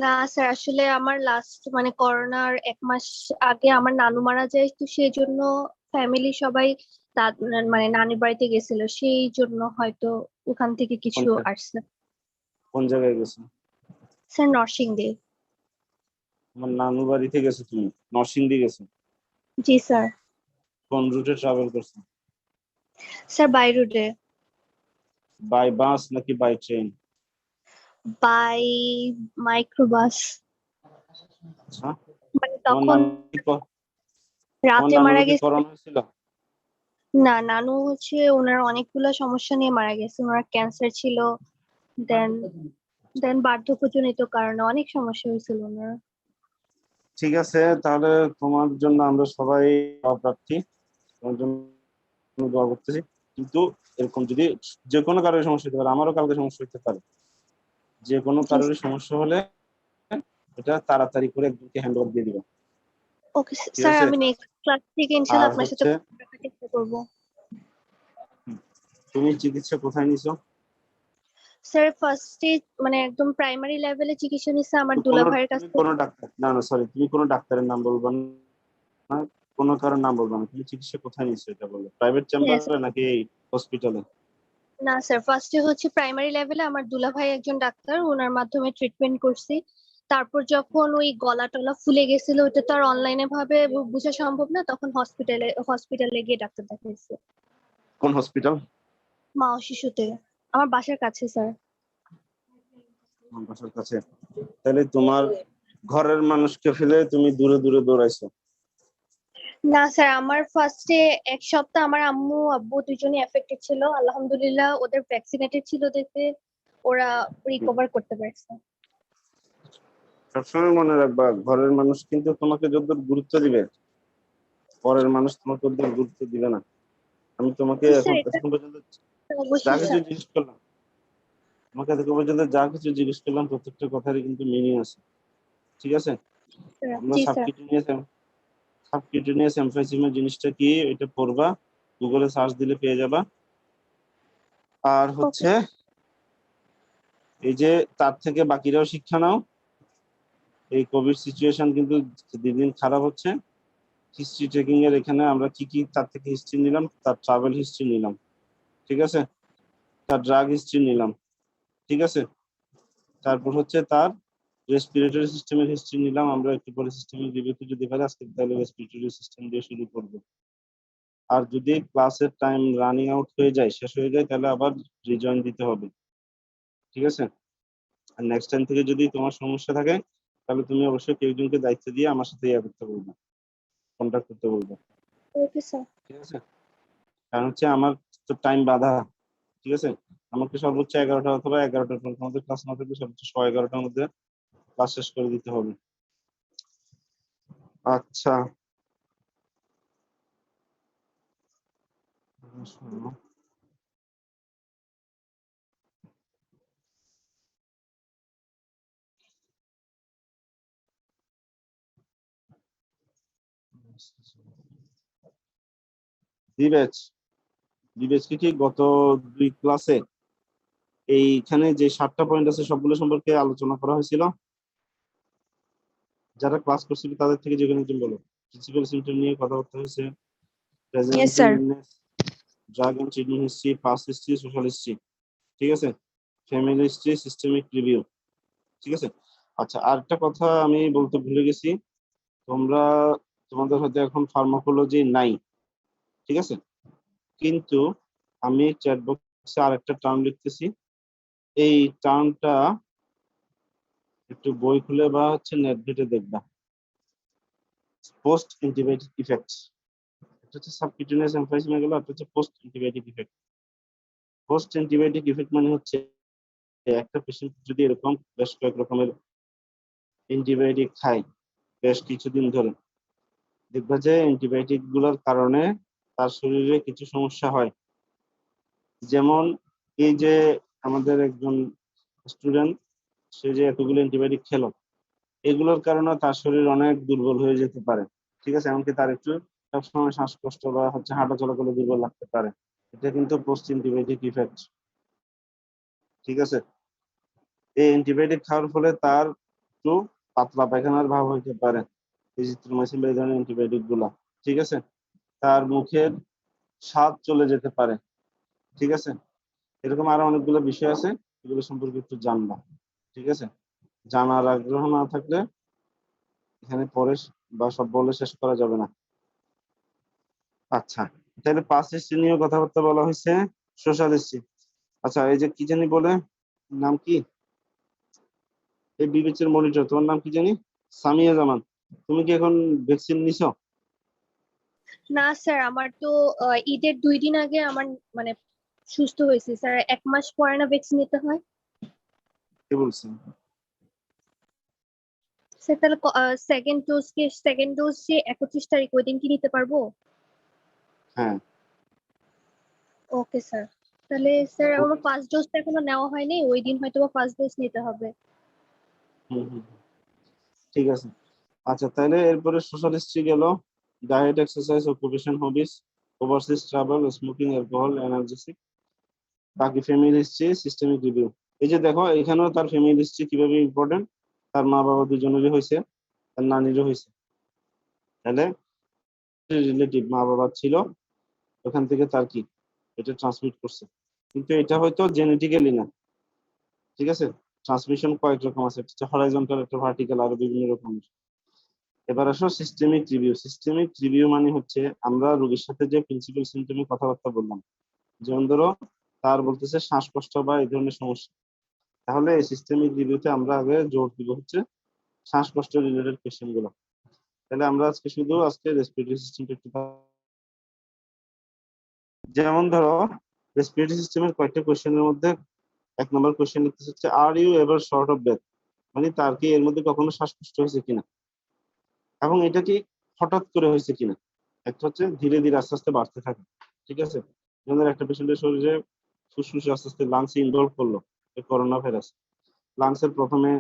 না স্যার, আসলে আমার লাস্ট মানে করোনার 1 মাস আগে আমার নানু মারা যায়, তো সেই জন্য ফ্যামিলি সবাই মানে নানির বাড়িতে গেছিল, সেই জন্য হয়তো ওখান থেকে কিছু কোনটা, আসছে। কোন জায়গায় গেছো? স্যার নরসিংদী। তোমার নানু বাড়িতে গেছো তুমি? নরসিংদী গেছো? জি স্যার। কোন রুটে ট্রাভেল করছো? স্যার বাই রোডে। বাই বাস নাকি বাই ট্রেন? By microbus. আচ্ছা, মানে তোমার তখন নানু তোমার রাতে মারা নানুর কি গেছে। করোনা হয়েছিল? না, নানু হচ্ছে ওনার অনেকগুলো সমস্যা নিয়ে মারা গেছে, ওনার ক্যান্সার ছিল, দেন দেন বার্ধক্যজনিত কারণে অনেক সমস্যা হয়েছিল ওনার। ঠিক আছে, তাহলে তোমার জন্য আমরা সবাই দোয়া প্রার্থী, তোমার জন্য দোয়া করতেছি। কিন্তু এরকম যদি যে কোনো কারোর সমস্যা হতে পারে, আমারও কালকে সমস্যা হতে পারে, যে কোনো জি কারোর সমস্যা হলে এটা তাড়াতাড়ি করে একজনকে হ্যান্ড ওভার দিয়ে দিবা। ওকে ঠিক স্যার, আছে? আমি নেক্সট ক্লাস থেকে ইনশাল্লাহ আর আপনার সাথে হচ্ছে কথা রাখার চেষ্টা করবো। তুমি চিকিৎসা কোথায় নিছো? স্যার ফার্স্টে মানে একদম প্রাইমারি লেভেলে চিকিৎসা নিচ্ছে আমার কোনো, দুলা ভাইয়ের কাছ তুমি থেকে। কোনো ডাক্তার, না না সরি, তুমি কোনো ডাক্তারের নাম বলবা না, কোনো কারোর নাম বলবা না, তুমি চিকিৎসা কোথায় নিছো এটা বলো। প্রাইভেট হ্যাঁ চেম্বারে স্যার। নাকি হসপিটালে? না স্যার, ফার্স্টে হচ্ছে প্রাইমারি লেভেলে আমার দুলা ভাই একজন ডাক্তার, ওনার মাধ্যমে ট্রিটমেন্ট করছি। তারপর যখন ওই গলা টলা ফুলে গেছিল, ওটা তো আর অনলাইনে ভাবে বোঝা সম্ভব না, তখন হসপিটালে গিয়ে ডাক্তার দেখাইছি। কোন হসপিটাল? মা ও শিশুতে, আমার বাসার কাছে স্যার। আমার বাসার কাছে? তাহলে তোমার ঘরের মানুষকে ফেলে তুমি দূরে দূরে দৌড়াইছো। না স্যার, আমার ফার্স্টে 1 সপ্তাহ আমার আম্মু আব্বু দুজনই এফেক্টেড ছিল, আলহামদুলিল্লাহ ওদের ভ্যাকসিনেটেড ছিল দেখে ওরা রিকভার করতে পারছে। সবসময় মনে রাখবা, ঘরের মানুষ কিন্তু তোমাকে যতদূর গুরুত্ব দিবে, পরের মানুষ তোমাকে ততদূর গুরুত্ব দিবে না। আমি তোমাকে জি এখন স্যার, এটা এখন পর্যন্ত তো যা অবশ্যই কিছু স্যার। জিজ্ঞেস করলাম, তোমাকে এতক্ষণ পর্যন্ত যা কিছু জিজ্ঞেস করলাম প্রত্যেকটা কথারই কিন্তু মিনিং আছে। ঠিক আছে? আমরা জি স্যার। সাবকিউটেনিয়াস এমফাইসিমা জিনিসটা কি এটা পড়বা, গুগলে সার্চ দিলে পেয়ে যাবা। আর ওকে। হচ্ছে এই যে তার থেকে বাকিরাও শিক্ষা নাও। এই কোভিড সিচুয়েশন কিন্তু দিন দিন খারাপ হচ্ছে। হিস্ট্রি টেকিং এর এখানে আমরা কি কি তার থেকে হিস্ট্রি নিলাম, তার ট্রাভেল হিস্ট্রি নিলাম, ঠিক আছে, তার ড্রাগ হিস্ট্রি নিলাম, ঠিক আছে, তারপর হচ্ছে তার রেসপিরেটরি সিস্টেমের হিস্ট্রি নিলাম। আমরা একটু পরে সিস্টেমের রিভিউতে যদি পারি, আজকে তাহলে রেসপিরেটরি সিস্টেম দিয়ে শুরু করবো। আর যদি ক্লাসের টাইম রানিং আউট হয়ে যায়, শেষ হয়ে যায়, তাহলে আবার রিজয়েন দিতে হবে, ঠিক আছে? আর নেক্সট টাইম থেকে যদি তোমার সমস্যা থাকে তাহলে তুমি অবশ্যই কেউ একজনকে দায়িত্ব দিয়ে আমার সাথে করতে বলবে, কন্ট্যাক্ট করতে বলবে, ওকে স্যার। ঠিক আছে? কারণ হচ্ছে আমার তো টাইম বাধা, ঠিক আছে? আমাকে সর্বোচ্চ 11টা অথবা 11টার পর আমাদের ক্লাস না থাকলে সর্বোচ্চ 11:15টার মধ্যে ক্লাস শেষ করে দিতে হবে। আচ্ছা, দিবেশ দিবেশকে কি গত 2 ক্লাসে এইখানে যে 7টা পয়েন্ট আছে সবগুলো সম্পর্কে আলোচনা করা হয়েছিল? যারা ক্লাস করছিল তাদের থেকে যে কোনো একজন বলো। প্রিন্সিপাল সিমটম নিয়ে কথাবার্তা হয়েছে, Yes, sir. Drug and treatment history, past history, social history, ঠিক আছে? ফ্যামিলি হিস্ট্রি, সিস্টেমিক রিভিউ, ঠিক আছে? আচ্ছা, আরেকটা কথা আমি বলতে ভুলে গেছি, তোমরা তোমাদের হয়তো এখন ফার্মাকোলজি নাই, ঠিক আছে? কিন্তু আমি চ্যাট বক্সে আরেকটা টার্ম লিখতেছি, এই টার্মটা একটু বই খুলে বা হচ্ছে নেট ঘেটে দেখবা। পোস্ট অ্যান্টিবায়োটিক ইফেক্টস, এটা হচ্ছে সাবকিউটেনিয়াস এমফাইসিমা গেল, এটা হচ্ছে post antibiotic effect. Post antibiotic effect মানে হচ্ছে একটা পেশেন্ট যদি এরকম বেশ কয়েক রকমের অ্যান্টিবায়োটিক খায় বেশ কিছুদিন ধরে, দেখবা যে অ্যান্টিবায়োটিক গুলোর কারণে তার শরীরে কিছু সমস্যা হয়। যেমন এই যে আমাদের একজন স্টুডেন্ট, সে যে এতগুলো অ্যান্টিবায়োটিক খেলো, এগুলোর কারণে তার শরীর অনেক দুর্বল হয়ে যেতে পারে, ঠিক আছে? এমনকি তার একটু সবসময় শ্বাসকষ্ট বা হচ্ছে হাঁটা চলা করলে দুর্বল লাগতে পারে, এটা কিন্তু পোস্ট অ্যান্টিবায়োটিক ইফেক্ট, ঠিক আছে? এই অ্যান্টিবায়োটিক খাওয়ার ফলে তার একটু পাতলা পায়খানার ভাব হইতে পারে, এজিথ্রোমাইসিন বা এই ধরনের অ্যান্টিবায়োটিক গুলা, ঠিক আছে? তার মুখের স্বাদ চলে যেতে পারে, ঠিক আছে? এরকম আরো অনেকগুলো বিষয় আছে, এগুলো সম্পর্কে একটু জানবা, ঠিক আছে? জানার আগ্রহ না থাকলে এখানে পরে বা সব বলে শেষ করা যাবে না। আচ্ছা, তাহলে পাস হিস্ট্রি নিয়ে কথাবার্তা বলা হয়েছে, সোশ্যাল হিস্ট্রি। আচ্ছা, এই যে কি জানি বলে, নাম কি এই বিবেচের মনিটর, তোমার নাম কি জানি? সামিয়া জামান, তুমি কি এখন ভ্যাকসিন নিছো? না স্যার, আমার তো ঈদের 2 দিন আগে আমার মানে সুস্থ হয়েছে স্যার। 1 মাস পরে না ভ্যাকসিন নিতে হয় কি বলছেন? স্যার? তাহলে সেকেন্ড ডোজ যে 31 তারিখ ওই দিন কি নিতে পারবো? হ্যাঁ। Okay sir. তাহলে স্যার আমার ফার্স্ট ডোজটা এখনো নেওয়া হয়নি, ওই দিন হয়তো ফার্স্ট ডোজ নিতে হবে। হুম হুম, ঠিক আছে। আচ্ছা, তাহলে এরপরে সোশ্যাল হিস্ট্রি গেল, diet, exercise, occupation, hobbies, overseas travel, smoking, alcohol, energetic, বাকি ফ্যামিলি হিস্ট্রি, সিস্টেমিক রিভিউ। এই যে দেখো, এখানেও তার ফ্যামিলি হিস্ট্রি কিভাবে ইম্পর্টেন্ট, তার মা বাবা দুজনেরই হয়েছে, তার নানিরও হয়েছে, তাহলে রিলেটিভ মা বাবা ছিল, ওখান থেকে তার কি এটা ট্রান্সমিট করছে, কিন্তু এটা হয়তো জেনেটিক্যালি না, ঠিক আছে? ট্রান্সমিশন কয়েক রকম আছে, একটা হচ্ছে হরাইজন্টাল, একটা ভার্টিক্যাল, আরো বিভিন্ন রকমের। এবার আসো সিস্টেমিক রিভিউ। সিস্টেমিক রিভিউ মানে হচ্ছে আমরা রোগীর সাথে যে প্রিন্সিপাল সিমটমে কথাবার্তা বললাম, যেমন ধরো তার বলতেছে শ্বাসকষ্ট বা এই ধরনের সমস্যা, তাহলে এই সিস্টেমিক রিভিউতে আমরা আগে জোর দিব হচ্ছে শ্বাসকষ্ট রিলেটেড কোয়েশ্চেন গুলো। তাহলে আমরা আজকে রেসপিরেটরি সিস্টেমটা একটু যেমন ধরো রেসপিরেটরি সিস্টেমের কয়েকটা কোয়েশ্চেনের মধ্যে 1 নম্বর কোয়েশ্চেন লিখতে হচ্ছে are you ever short of breath, মানে তার কি এর মধ্যে কখনো শ্বাসকষ্ট হয়েছে কিনা, এবং এটা কি হঠাৎ করে হয়েছে কিনা। একটা হচ্ছে ধীরে ধীরে আস্তে আস্তে বাড়তে থাকে, ঠিক আছে? যেমন একটা পেশেন্টের শরীরে ফুসফুসে আস্তে আস্তে লাংস ইনভলভ করলো করোনা ভাইরাস, লাংসের প্রথমে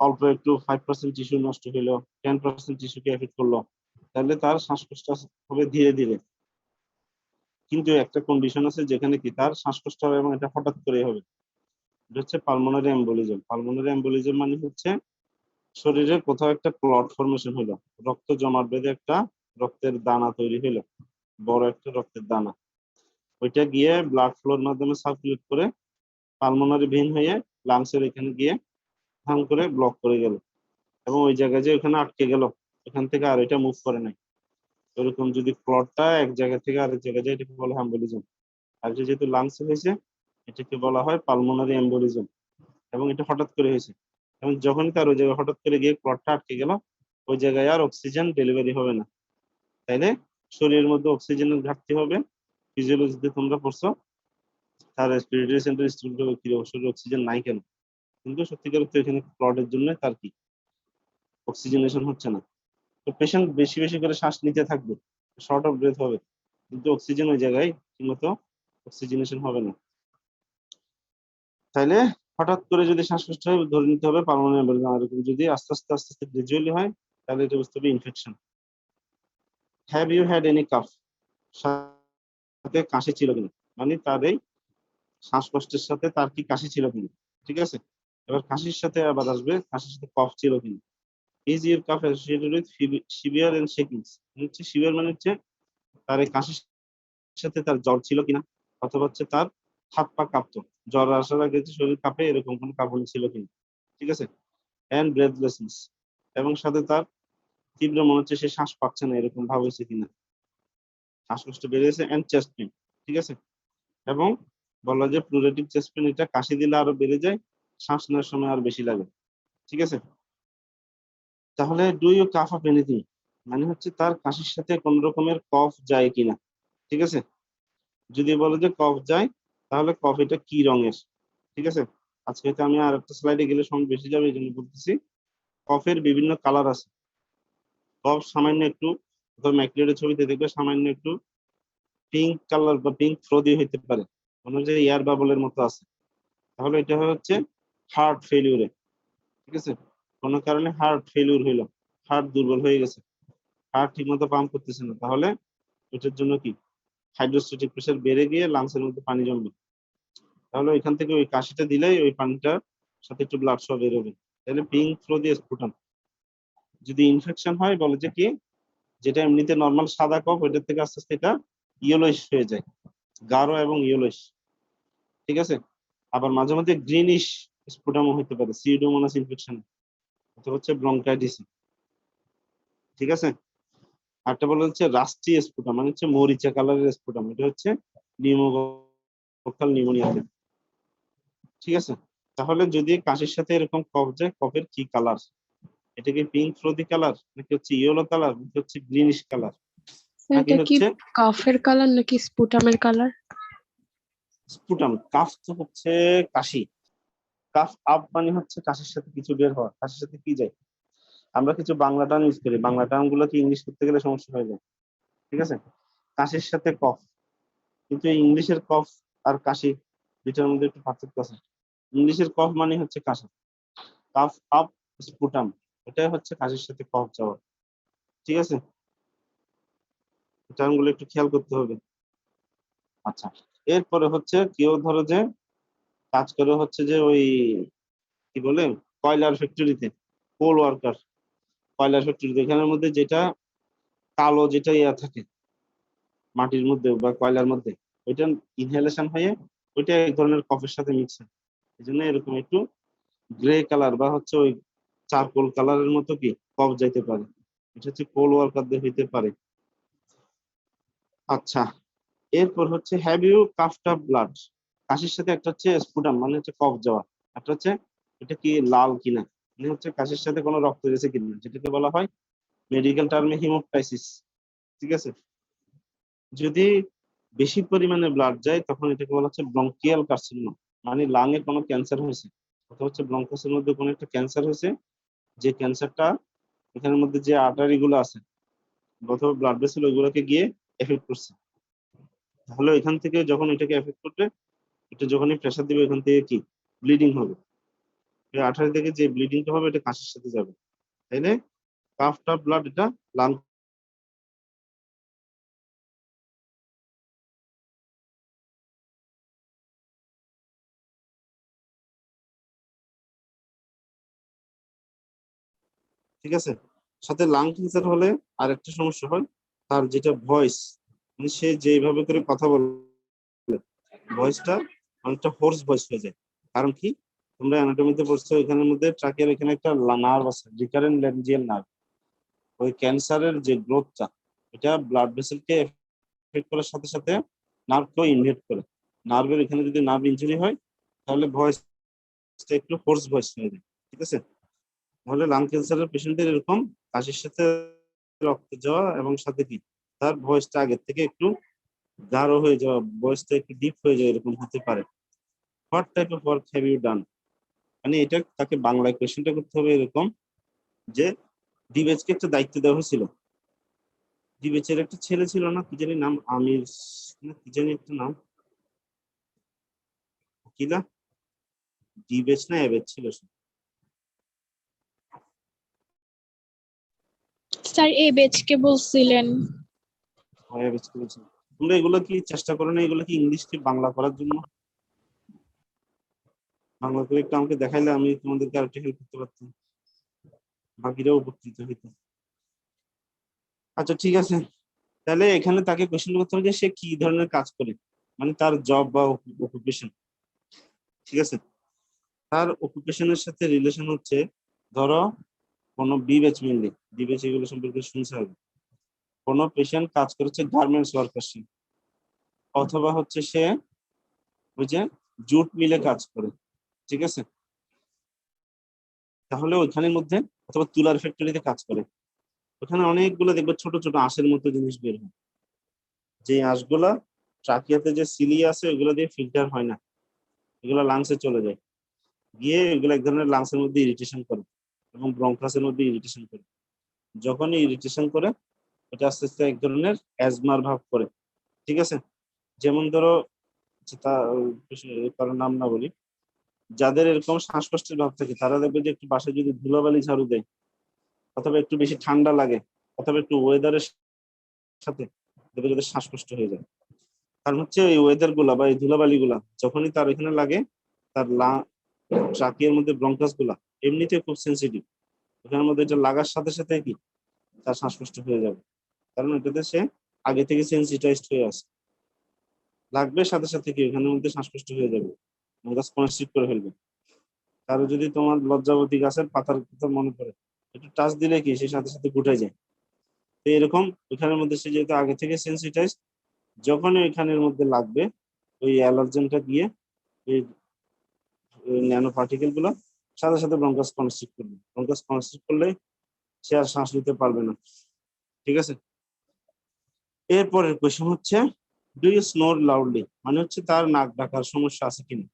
অল্প একটু 5% টিস্যু নষ্ট হইলো, 10% টিস্যুকে এফেক্ট করলো, তাহলে তার শ্বাসকষ্ট হবে ধীরে ধীরে। কিন্তু একটা কন্ডিশন আছে যেখানে কি তার শ্বাসকষ্ট হবে এবং এটা হঠাৎ করে হবে, এটা হচ্ছে পালমোনারি এম্বোলিজম। পালমোনারি এম্বোলিজম মানে হচ্ছে শরীরে কোথাও একটা ক্লট ফর্মেশন হলো, রক্ত জমাট বেঁধে একটা রক্তের দানা তৈরি হলো, বড় একটা রক্তের দানা, ওইটা গিয়ে ব্লাড ফ্লোর মাধ্যমে সার্কুলেট করে পালমোনারি ভেইন হয়ে লাংসের এখানে গিয়ে ভাঙ করে ব্লক করে গেল, এবং ওই জায়গায় যে ওখানে আটকে গেল, এখান থেকে আর এটা মুভ করে নাই, এরকম যদি ক্লটটা এক জায়গা থেকে আরেক জায়গায় যায় এটাকে বলা হয় এম্বোলিজম। আর এটা যেহেতু লাংসে হয়েছে এটাকে বলা হয় পালমোনারি এম্বোলিজম, এবং এটা হঠাৎ করে হয়েছে। এবং যখনই তার ওই জায়গায় হঠাৎ করে গিয়ে ক্লটটা আটকে গেল, ওই জায়গায় আর অক্সিজেন ডেলিভারি হবে না, তাইলে শরীরের মধ্যে অক্সিজেনের ঘাটতি হবে। ফিজিওলজিতে তোমরা পড়ছো, তার রেসপিরেটরি সেন্টার শরীরে অক্সিজেন নাই কেন, কিন্তু সত্যিকার তো এখানে ক্লটের জন্য তার কি অক্সিজেনেশন হচ্ছে না। তো পেশেন্ট বেশি বেশি করে শ্বাস নিতে থাকবে, শর্ট অফ ব্রেথ হবে, কিন্তু অক্সিজেন ওই জায়গায় ঠিকমতো অক্সিজেনেশন হবে না। তাইলে হঠাৎ করে যদি শ্বাসকষ্ট হয় ধরে নিতে হবে পালমোনারি এম্বোলিজম। আর এরকম যদি আস্তে আস্তে আস্তে আস্তে গ্রাজুয়ালি হয় তাহলে এটা বুঝতে হবে infection. Have you had any cough? সাথে কাশি ছিল কিনা, মানে তার এই শ্বাসকষ্টের সাথে তার কি কাশি ছিল কিনা। ঠিক আছে, এবার কাশির সাথে আবার আসবে কাশির সাথে কফ ছিল কিনা। Is your cough associated with severe and shakings? হচ্ছে সিভিয়ার মানে হচ্ছে তার এই কাশির সাথে তার জ্বর ছিল কিনা, অথবা হচ্ছে তার হাত পা কাঁপতো, জ্বর আসার আগে যে শরীর কাঁপে এরকম কোনো কাঁপুনি ছিল কিনা। ঠিক আছে, এন্ড ব্রেথলেসনেস, এবং সাথে তার তীব্র মনে হচ্ছে সে শ্বাস পাচ্ছে না এরকম ভাব হয়েছে কিনা, শ্বাসকষ্ট বেড়ে গেছে, এন্ড চেস্ট পেইন। ঠিক আছে, এবং বলা যে প্লুরেটিক চেস্ট পেইন, এটা কাশি দিলে আরো বেড়ে যায়, শ্বাস নেওয়ার সময় আর বেশি লাগে। ঠিক আছে, তাহলে do you cough up anything মানে হচ্ছে তার কাশির সাথে কোন রকমের কফ যায় কিনা। ঠিক আছে, যদি বলে যে কফ যায় তাহলে কফ এটা কি রঙের। ঠিক আছে, আজকে হয়তো আমি আর একটা স্লাইডে গেলে সময় বেশি যাবে এই জন্য বলতেছি। কফের বিভিন্ন কালার আছে। কফ সামান্য একটু ম্যাকলিওডের ছবিতে দেখবে সামান্য একটু পিঙ্ক কালার বা পিঙ্ক ফ্রোদি হইতে পারে, মনে হচ্ছে এয়ার বাবলের মতো আছে, তাহলে এটা হচ্ছে হার্ট ফেলিউরে। ঠিক আছে, কোনো কারণে হার্ট ফেলিউর হইলো, হার্ট দুর্বল হয়ে গেছে, হার্ট ঠিক মতো পাম্প করতেছে না, তাহলে এটার জন্য কি হাইড্রোস্ট্যাটিক প্রেসার বেড়ে গিয়ে লাংসের মধ্যে পানি জমবে, তাহলে ওইখান থেকে ওই কাশিটা দিলেই ওই পানিটার সাথে একটু ব্লাড সহ বেরোবে, তাহলে পিঙ্ক ফ্লো দিয়ে স্ফুটন। যদি ইনফেকশন হয় বলে যে কি, যেটা এমনিতে নর্মাল সাদা কফ ওইটার থেকে আস্তে আস্তে এটা ইয়েলোইশ হয়ে যায়, গাঢ় এবং ইয়েলোইশ। ঠিক আছে, আবার মাঝে মাঝে গ্রিনিশ স্পুটামও হতে পারে সিউডোমোনাস ইনফেকশন, অথবা হচ্ছে ব্রঙ্কাইটিস। ঠিক আছে, আরেকটা বলা হচ্ছে রাস্টি স্পুটাম, মানে হচ্ছে মরিচা কালারের স্পুটাম, এটা হচ্ছে নিউমোকক্কাল নিউমোনিয়াতে। ঠিক আছে, তাহলে যদি কাশির সাথে এরকম কফ যায়, কফের কি কালার, এটা কি পিঙ্ক ফ্লোদি কালার, নাকি হচ্ছে ইয়েলো কালার, নাকি হচ্ছে গ্রিনিশ কালার, নাকি এটা কি হচ্ছে কাফের কালার নাকি স্পুটামের কালার? স্পুটাম। কাফ তো হচ্ছে কাশি, কাফ আপ মানে হচ্ছে কাশির সাথে কিছু বের হওয়া, কাশির সাথে কি যায়। আমরা কিছু বাংলা টার্ম ইউজ করি, বাংলা টার্ম গুলো কি ইংলিশ করতে গেলে সমস্যা হয়ে যায়। ঠিক আছে, কাশির সাথে কফ, কিন্তু ইংলিশের কফ আর কাশি দুইটার মধ্যে একটু পার্থক্য আছে। ইংলিশের কফ মানে হচ্ছে কাশি, কাফ আপ স্পুটাম এটা হচ্ছে কাশির সাথে কফ যাওয়া। ঠিক আছে, টার্ম গুলো একটু খেয়াল করতে হবে। আচ্ছা, এরপরে হচ্ছে কেউ ধরো যে কাজ করে হচ্ছে যে ওই কি বলে কয়লার ফ্যাক্টরিতে, কোল ওয়ার্কার, কয়লার ফ্যাক্টরিতে, এখানের মধ্যে যেটা কালো যেটা ইয়া থাকে মাটির মধ্যে বা কয়লার মধ্যে, ওইটা ইনহেলেশন হয়ে ওইটা এক ধরনের কফের সাথে মিক্স হয়, এই জন্য এরকম একটু গ্রে কালার বা হচ্ছে ওই চারকোল কালারের মতো কি কফ যাইতে পারে, এটা হচ্ছে কোল ওয়ার্কারদের হইতে পারে। আচ্ছা, এরপর হচ্ছে হ্যাভ ইউ কাফড আপ ব্লাড, কাশির সাথে একটা হচ্ছে স্পুটাম মানে হচ্ছে কফ যাওয়া, একটা হচ্ছে এটা কি লাল কিনা, মানে হচ্ছে কাশির সাথে কোনো রক্ত গেছে কিনা, যেটাকে বলা হয় মেডিকেল টার্মে হিমোপ্টাইসিস। ঠিক আছে, যদি বেশি পরিমাণে ব্লাড যায় তখন এটাকে বলা হচ্ছে ব্রঙ্কিয়াল কার্সিনোমা, মানে লাঙে কোনো ক্যান্সার হয়েছে, অথবা হচ্ছে ব্রঙ্কাসের মধ্যে কোনো একটা ক্যান্সার হয়েছে, যে ক্যান্সারটা এখানের মধ্যে যে আর্টারি গুলো আছে অথবা ব্লাড ভেসেল ওইগুলোকে গিয়ে এফেক্ট করছে, তাহলে এখান থেকে যখন এটাকে এফেক্ট করবে, এটা যখনই প্রেসার দিবে এখান থেকে কি ব্লিডিং হবে, এই আর্টারি থেকে যে ব্লিডিংটা হবে এটা কাশির সাথে যাবে, তাইলে কাফড আপ ব্লাড এটা লাং। ঠিক আছে, সাথে লাং ক্যান্সার হলে আরেকটা সমস্যা হয়, তার যেটা ভয়েস, মানে সে যেভাবে করে কথা বলে ভয়েসটা অনেকটা হোর্স ভয়েস হয়ে যায়। কারণ কি, তোমরা অ্যানাটমিতে পড়ছো, এখানের মধ্যে ট্রাকের এখানে একটা নার্ভ আছে রিকারেন্ট ল্যারিঞ্জিয়াল নার্ভ, ওই ক্যান্সারের যে গ্রোথটা এটা ব্লাড ভেসেলকে এফেক্ট করার সাথে সাথে নার্ভকেও ইনভেট করে। নার্ভের এখানে যদি নার্ভ ইনজুরি হয় তাহলে ভয়েসটা একটু হোর্স ভয়েস হয়ে যায়, ঠিক আছে? তাহলে লাং ক্যান্সারের পেশেন্টদের এরকম কাশির সাথে রক্ত যাওয়া এবং সাথে কি তার ভয়েসটা আগের থেকে একটু গাঢ় হয়ে যাওয়া, ভয়েসটা একটু ডিপ হয়ে যাওয়া, এরকম হতে পারে। What type of work have you done, মানে এটা তাকে বাংলায় কোয়েশ্চেনটা করতে হবে এরকম যে ডিবেজকে একটা দায়িত্ব দেওয়া হয়েছিল। ডিবেজের একটা ছেলে ছিল না, কি জানি নাম, আমির না কি জানি একটা নাম, কিলা ডিবেজ না এবেজ ছিল সে। স্যার এই বেচকে বলছিলেন। এবেজ বলেছিল। তোমরা এগুলো কি চেষ্টা করো না, এগুলো কি ইংলিশকে বাংলা করার জন্য? বাংলা করে একটু আমাকে দেখাইলে আমি তোমাদেরকে আরেকটু হেল্প করতে পারতাম, বাকিরাও উপকৃত হইত। আচ্ছা ঠিক আছে, তাহলে এখানে তাকে কোশ্চেন করতে হবে যে সে কি ধরনের কাজ করে, মানে তার জব বা অকুপেশন, ঠিক আছে? তার অকুপেশনের সাথে রিলেশন হচ্ছে, ধরো কোনো B batch, mainly B batch এগুলো সম্পর্কে শুনতে হবে। কোনো পেশেন্ট কাজ করেছে গার্মেন্টস ওয়ার্কার, অথবা হচ্ছে সে ওই যে জুট মিলে কাজ করে, ঠিক আছে? তাহলে ওইখানের মধ্যে, অথবা তুলার ফ্যাক্টরিতে কাজ করে, ওখানে অনেকগুলো দেখবে ছোট ছোট আঁশের মতো জিনিস বের হয়। যে আঁশগুলা ট্রাকিয়াতে যে সিলিয়া আছে ওগুলো দিয়ে ফিল্টার হয় না, এগুলো লাংসে চলে যায়, গিয়ে এগুলো এক ধরনের লাংসের মধ্যে ইরিটেশন করে এবং ব্রঙ্কাসের মধ্যে ইরিটেশন করে। যখনই ইরিটেশন করে এটা আস্তে আস্তে এক ধরনের অ্যাজমার ভাব করে, ঠিক আছে? যেমন ধরো কারোর নাম না বলি, যাদের এরকম শ্বাসকষ্টের ভাব থাকে তারা দেখবে যে একটু বাসায় যদি ধুলাবালি ঝাড়ু দেয়, অথবা একটু বেশি ঠান্ডা লাগে, অথবা একটু ওয়েদারের সাথে দেখবে যাদের শ্বাসকষ্ট হয়ে যায়। কারণ হচ্ছে এই ওয়েদার গুলা বা এই ধুলাবালি গুলা যখনই তার এখানে লাগে, তার ট্রাকিয়ার মধ্যে ব্রঙ্কাস গুলা এমনিতে খুব সেন্সিটিভ, ওখানের মধ্যে এটা লাগার সাথে সাথে কি তার শ্বাসকষ্ট হয়ে যাবে, কারণ এটাতে সে আগে থেকে সেন্সিটাইজড হয়ে আছে। লাগবে সাথে সাথে কি এখানের মধ্যে শ্বাসকষ্ট হয়ে যাবে, ব্রঙ্কাস কনস্ট্রিক্ট করে ফেলবে। কারো যদি তোমার লজ্জাবতী গাছের পাতার কথা মনে পড়ে, একটু টাচ দিলে কি সে সাথে সাথে গুটাই যায়। তো এরকম ওখানের মধ্যে সে যেহেতু আগে থেকে সেন্সিটাইজ, যখনই ওইখানের মধ্যে লাগবে ওই অ্যালার্জেনটা গিয়ে এই ন্যানো পার্টিকেল গুলো সাথে সাথে ব্রঙ্কাস কনস্ট্রিক্ট করবে। ব্রঙ্কাস কনস্ট্রিক্ট করলে সে আর শ্বাস নিতে পারবে না, ঠিক আছে? এরপরের কোয়েশ্চেন হচ্ছে, ডু ইউ স্নোর লাউডলি, মানে হচ্ছে তার নাক ডাকার সমস্যা আছে কিনা।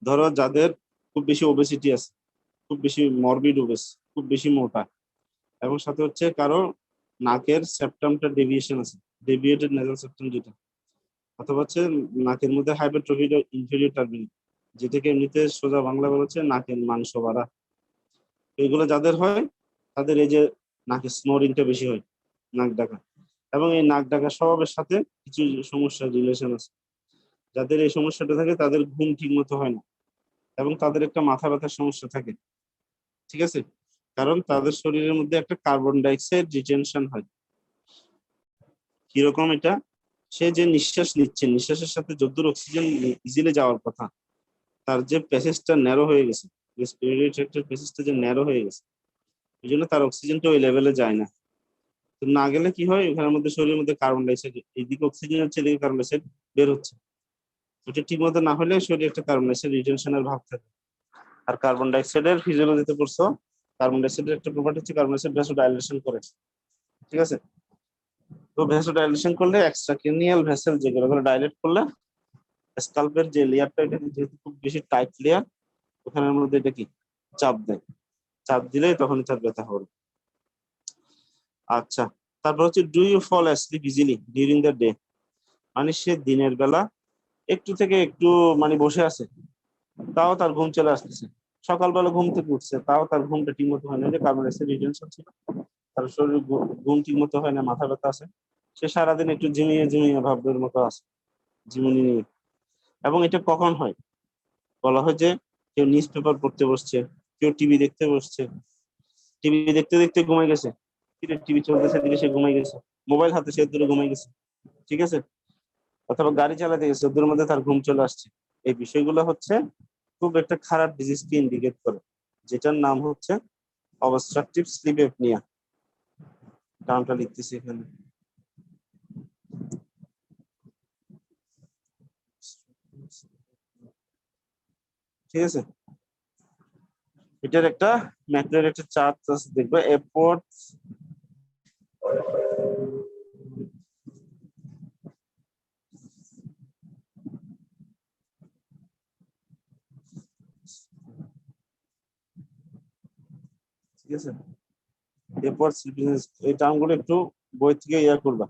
ধরো যাদের খুব বেশি ওবেসিটি আছে, খুব বেশি মরবিড ওবেস, খুব বেশি মোটা, এবং সাথে হচ্ছে কারো নাকের সেপ্টামটা ডেভিয়েশন আছে, ডেভিয়েটেড নেজাল সেপ্টাম যেটা, অথবা হচ্ছে নাকের মধ্যে হাইপারট্রফি ইনফেরিয়র টার্বিন, যেটাকে এমনিতে সোজা বাংলা বলা হচ্ছে নাকের মাংস বাড়া। এইগুলো যাদের হয় তাদের এই যে নাকের স্নোরিংটা বেশি হয়, নাক ডাকা, এবং এই নাক ডাকা স্বভাবের সাথে কিছু সমস্যার রিলেশন আছে। যাদের এই সমস্যাটা থাকে তাদের ঘুম ঠিক মতো হয় না, এবং তাদের একটা মাথা ব্যথার সমস্যা থাকে, ঠিক আছে? কারণ তাদের শরীরের মধ্যে একটা কার্বন ডাইঅক্সাইড রিটেনশন হয়। কিরকম এটা, সে যে নিঃশ্বাস নিচ্ছে, নিঃশ্বাসের সাথে যতদূর অক্সিজেন ইজিলি যাওয়ার কথা, তার যে প্যাসেজটা ন্যারো হয়ে গেছে, রেসপিরেটরি ট্র্যাক্টের প্যাসেজটা যে ন্যারো হয়ে গেছে, এই জন্য তার অক্সিজেনটা ওই লেভেলে যায় না। তো না গেলে কি হয়, ওখানের মধ্যে শরীরের মধ্যে কার্বন ডাইঅক্সাইড, এইদিকে অক্সিজেন হচ্ছে, এদিকে কার্বন ডাইঅক্সাইড বের হচ্ছে। ওটা ঠিক মতো না হলে শরীরে একটা কার্বন ডাইঅক্সাইড রিটেনশনের ভাব থাকে। আর কার্বন ডাইঅক্সাইডের ফিজিওলজিতে পড়ছো, কার্বন ডাইঅক্সাইডের একটা প্রপার্টি হচ্ছে কার্বন ডাইঅক্সাইড ভ্যাসোডাইলেশন করে, ঠিক আছে? তো ভ্যাসোডাইলেশন করলে এক্সট্রাক্রেনিয়াল ভেসেল যেগুলো ডাইলেট করলে স্কাল্পের যে লেয়ারটা, এটা যেহেতু খুব বেশি টাইট লেয়ার, ওখানের মধ্যে এটা কি চাপ দেয়, চাপ দিলে তখনই তার ব্যথা হবে। আচ্ছা, তারপর হচ্ছে do you fall asleep easily during the day, মানে সে দিনের বেলা একটু থেকে একটু মানে বসে আছে, তাও তার ঘুম চলে আসতেছে। সকালবেলা ঘুম থেকে উঠছে, তাও তার ঘুমটা ঠিক মতো হয় না, যে কার্বন ডাইঅক্সাইড রিটেনশন ছিল, তার শরীর ঘুম ঠিক মতো হয় না, মাথা ব্যথা আছে, সে সারাদিন একটু ঝিমিয়ে ঝিমিয়ে ভাবের মতো আছে, ঝিমুনি নিয়ে। এবং এটা কখন হয়, বলা হয় যে কেউ নিউজ পেপার পড়তে বসছে, কেউ টিভি দেখতে বসছে, টিভি দেখতে দেখতে ঘুমাই গেছে, টিভি চলতেছে দিকে সে ঘুমাই গেছে, মোবাইল হাতে সে দূরে ঘুমাই গেছে, ঠিক আছে? অথবা গাড়ি চালাতে গেছে, ওদের মধ্যে তার ঘুম চলে আসছে। এই বিষয়গুলো হচ্ছে খুব একটা খারাপ ডিজিজকে ইন্ডিকেট করে, যেটার নাম হচ্ছে অবস্ট্রাকটিভ স্লিপ অ্যাপনিয়া। টার্মটা লিখতেছি এখানে। ঠিক আছে, এটার একটা ম্যাক্রোর একটা চার্ট আছে, দেখবে এফোর্ট ঠিক আছে, এফোর্ট এই টার্মগুলো একটু বই থেকে ইয়া করবা।